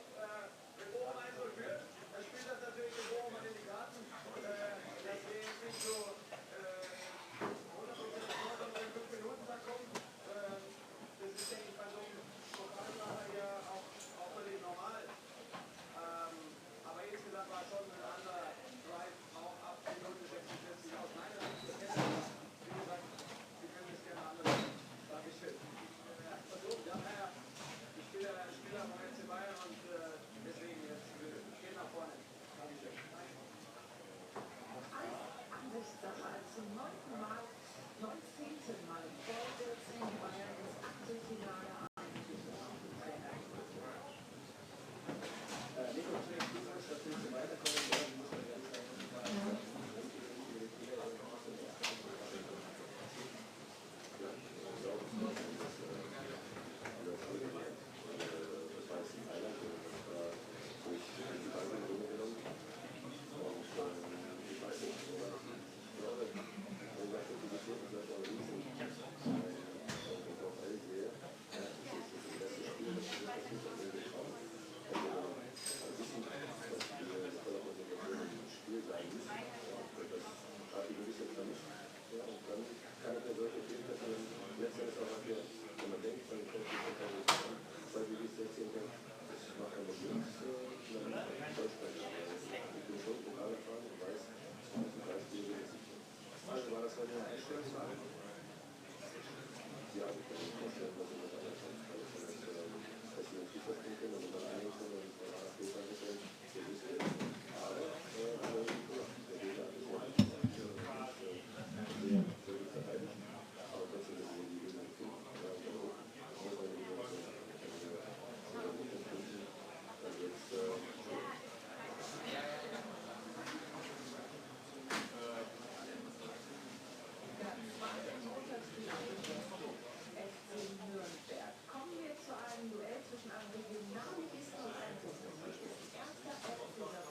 wenn Bochum 1-0 führt, dann spielt das natürlich den Bochum in die Karten. Dass wir jetzt nicht so 100% Torschancen in 5 Minuten da kommen, das ist, denke ich, bei so einem Pokalmacher ja auch völlig normal. Aber insgesamt war schon ein anderer Drive auch ab Minute 46 aus meiner Sicht. Wie gesagt, Sie können es gerne anders. Dankeschön. Versucht, ja, ich bin der Spieler vom FC Bayern und deswegen jetzt geht nach vorne. Dankeschön. Ansichtssache, als zum 9. Mal, 19. Mal in Folge zwingen Bayern ins Achtelfinale ein. Kommen wir zu einem Duell zwischen einem Regionalligisten und einem Bundesligisten. Erster FC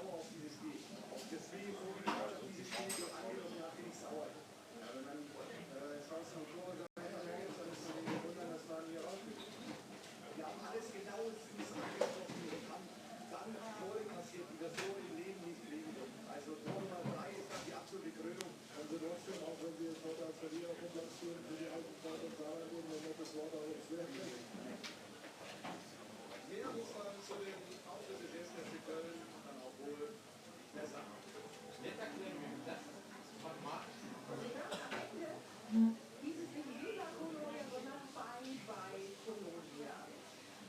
sauer auf dieses Spiel. Deswegen, so wie dieses Spiel so angenommen hat, bin ich sauer. Ja, wenn dann schaust du vor, dann ist man nicht wundern, dass man hier rausgeht. Wir haben alles genau wie es angesprochen haben. Dann Tore kassiert, die wir so im Leben nicht kriegen. Also Tor Nummer 3 ist dann die absolute Krönung. Und so trotzdem, auch wenn wir jetzt heute als Verlierer auf dem Platz stehen, für die alten Zeit und Zahlen gehen, wenn wir das Wort auch ins Werk bringen. Mehr muss man zu den Auftritt des FC Köln dann auch wohl mehr sagen. Netter Klemmung, das ist pragmatisch. Dieses nicht wieder Kolonia, sondern bei Kolonia.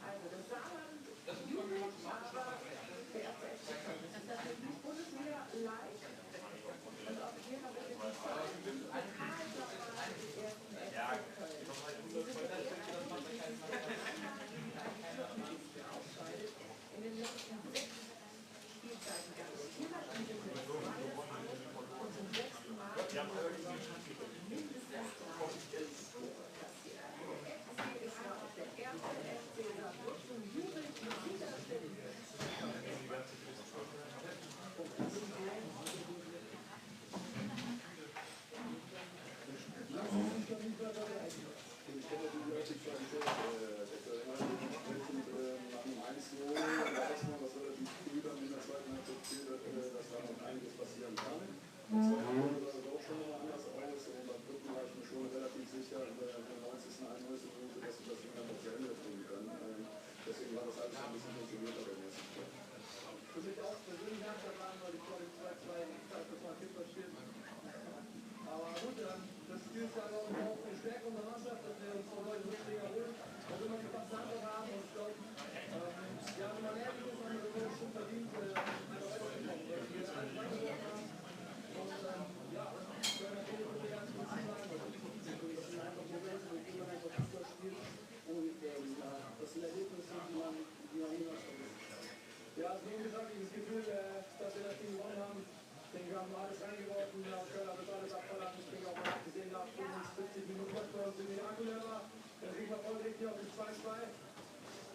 Also das Saarland jubelt, aber der erste FC Köln. Das ist natürlich nicht Bundesliga leicht. Und auch hier noch ein bisschen Zeit. Pokal dabei, den ersten FC Köln. Dieses ist der erste ausscheidet. In den letzten 6 Spielzeiten gab es 4 Spiele mit 2 und zum 6. Mal mindestens 3 Tore kassiert. Der FC ist noch der erste FC Saarbrücken, jubelt mit dieser Stimme. Ja, also wie gesagt, dieses Gefühl, dass wir das Ding gewonnen haben, denke wir haben alles reingeworfen, Köln hat das alles abverlangt, ich denke auch mal gesehen nach 50 Minuten, was bei uns in den Akku war, der Gegner voll richtig auf den 2-2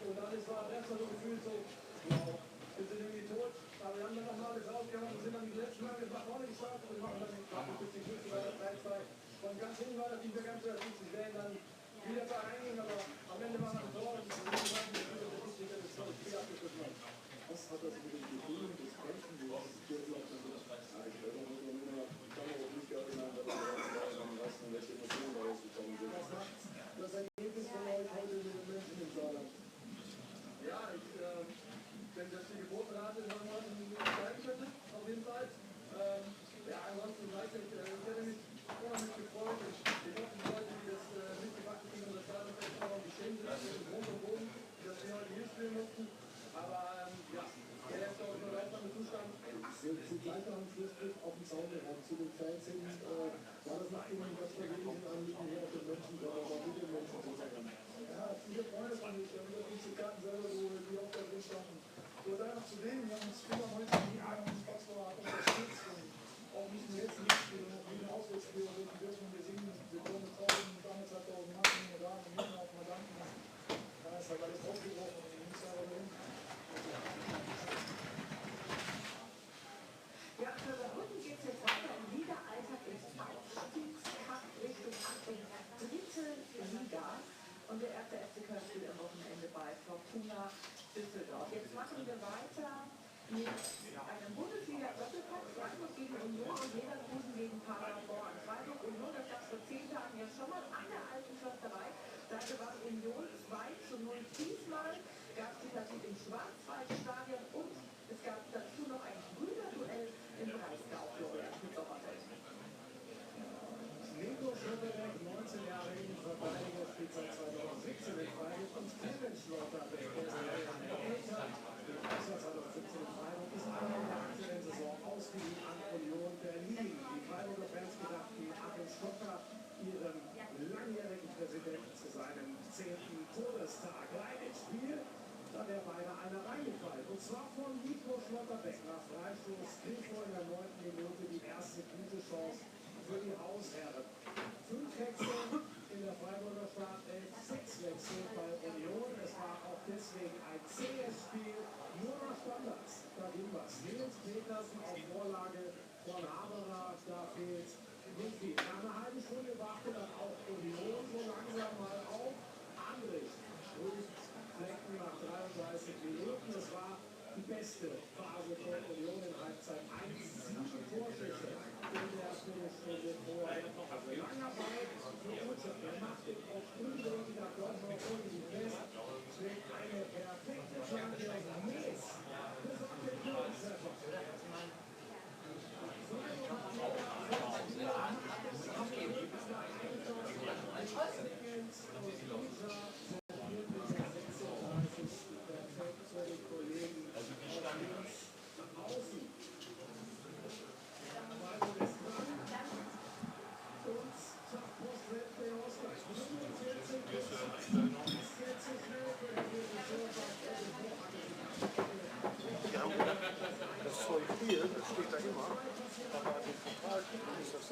und alles war erstmal so gefühlt so, wow, wir sind irgendwie tot, aber wir haben dann nochmal alles rausgehauen und sind dann die letzten Mal nach vorne gestartet und machen dann ein bisschen Glück bei der 3-2. Von ganz hinten war das nicht mehr ganz so ersichtlich, wir wären dann wieder da reingehen, aber am Ende war es ein Tor und das Spiel abgeschlossen hat. Was hat das mit dem Gefühl des Kämpfen, des Spielblocks und so? Ich glaube, muss man immer, kann man auch nicht gerne sagen, dass wir am meisten welche Emotionen da rausgekommen sind. Was macht das Ergebnis von euch heute mit den Menschen im Saarland? Ja, wenn das die Geburtenrate irgendwann steigen könnte, auf jeden Fall. Ja, ansonsten weiß ich, ich hätte mich unheimlich gefreut. Ich hoffe, die Leute, die das mitgemacht haben, und das Stadionfest auch noch geschehen sind, mit dem Grund und Boden, dass wir heute hier spielen mussten. Aber ja, der letzte auch nur laufende Zustand. Sie gleich noch am Schluss auf den Zaun gehabt zu den Fans hin. War das nach Ihnen das Vergehen Anliegen hier auf den Menschen, oder war mit den Menschen zusammen? Ja, viele Freunde von mich, wir haben über diese Karten selber, die auf der Ding standen. Ich wollte einfach zu denen, wir haben uns immer heute gegeben, haben uns Boxbauer unterstützt und auch nicht nur jetzt nicht spielen, auch wie ein Auswärtsspiel, wir dürfen, wir singen, wir kommen mit 1000, damals hat 1000 Mann, wir da, wir müssen auch mal danken. Da ist halt alles aufgebrochen und ich muss aber hin. Ja, für Saarbrücken geht es jetzt weiter im Liga-Alltag im Aufstiegskampf Richtung 3. Liga. Und der erste FC Köln spielt am Wochenende bei Fortuna Düsseldorf. Jetzt machen wir weiter mit einem Bundesliga-Doppelpack. Freiburg gegen Union und Leverkusen gegen Paderborn. Freiburg Union, das gab es vor 10 Tagen ja schon mal an der alten Försterei. Da gewann Union 2:0. Diesmal gab es die Partie im Schwarzwaldstadion und es gab dazu noch ein Brüderduell im Breisgau. Florian Schmidt-Sommerfeld. Nico Schöpperbeck, 19 Jahre in Verteidiger, spielt seit 2017 in Freiburg und Kevin Schlotterbeck, der ist älter, Auswärts 2017 in Freiburg, ist einmal in der aktuellen Saison ausgeliehen an Union Berlin. Die Freiburger Fans gedachten, Achim Schlotter, ihrem langjährigen Präsidenten, zu seinem 10. Todestag. Rein ins Spiel, da wäre beinahe einer reingefallen. Und zwar von Nico Schlotterbeck nach Freistoß, Hilfe in der 9. Minute, die erste gute Chance für die Hausherren. 5 Wechsel in der Freiburger Startelf, 6 Wechsel bei Union. Es war auch deswegen ein zähes Spiel, nur noch Standards. Da ging was. Nils lassen auf Vorlage von Haberer. Da fehlt nicht viel. Nach einer halben Stunde wachte dann auch Union so langsam mal auf. Andrich grüßt Flecken nach 33 Minuten. Es war die beste Phase von Union in Halbzeit 1. 7 Torschüsse in der Viertelstunde vorher. Also langer Ball für Uche. Er macht den auf unwürdiger Körper irgendwie fest. Schlägt eine perfekte Flanke auf Mies. Besorgt den Führungstreffer. Das ist voll viel, das steht da immer. Aber den Pokal ist das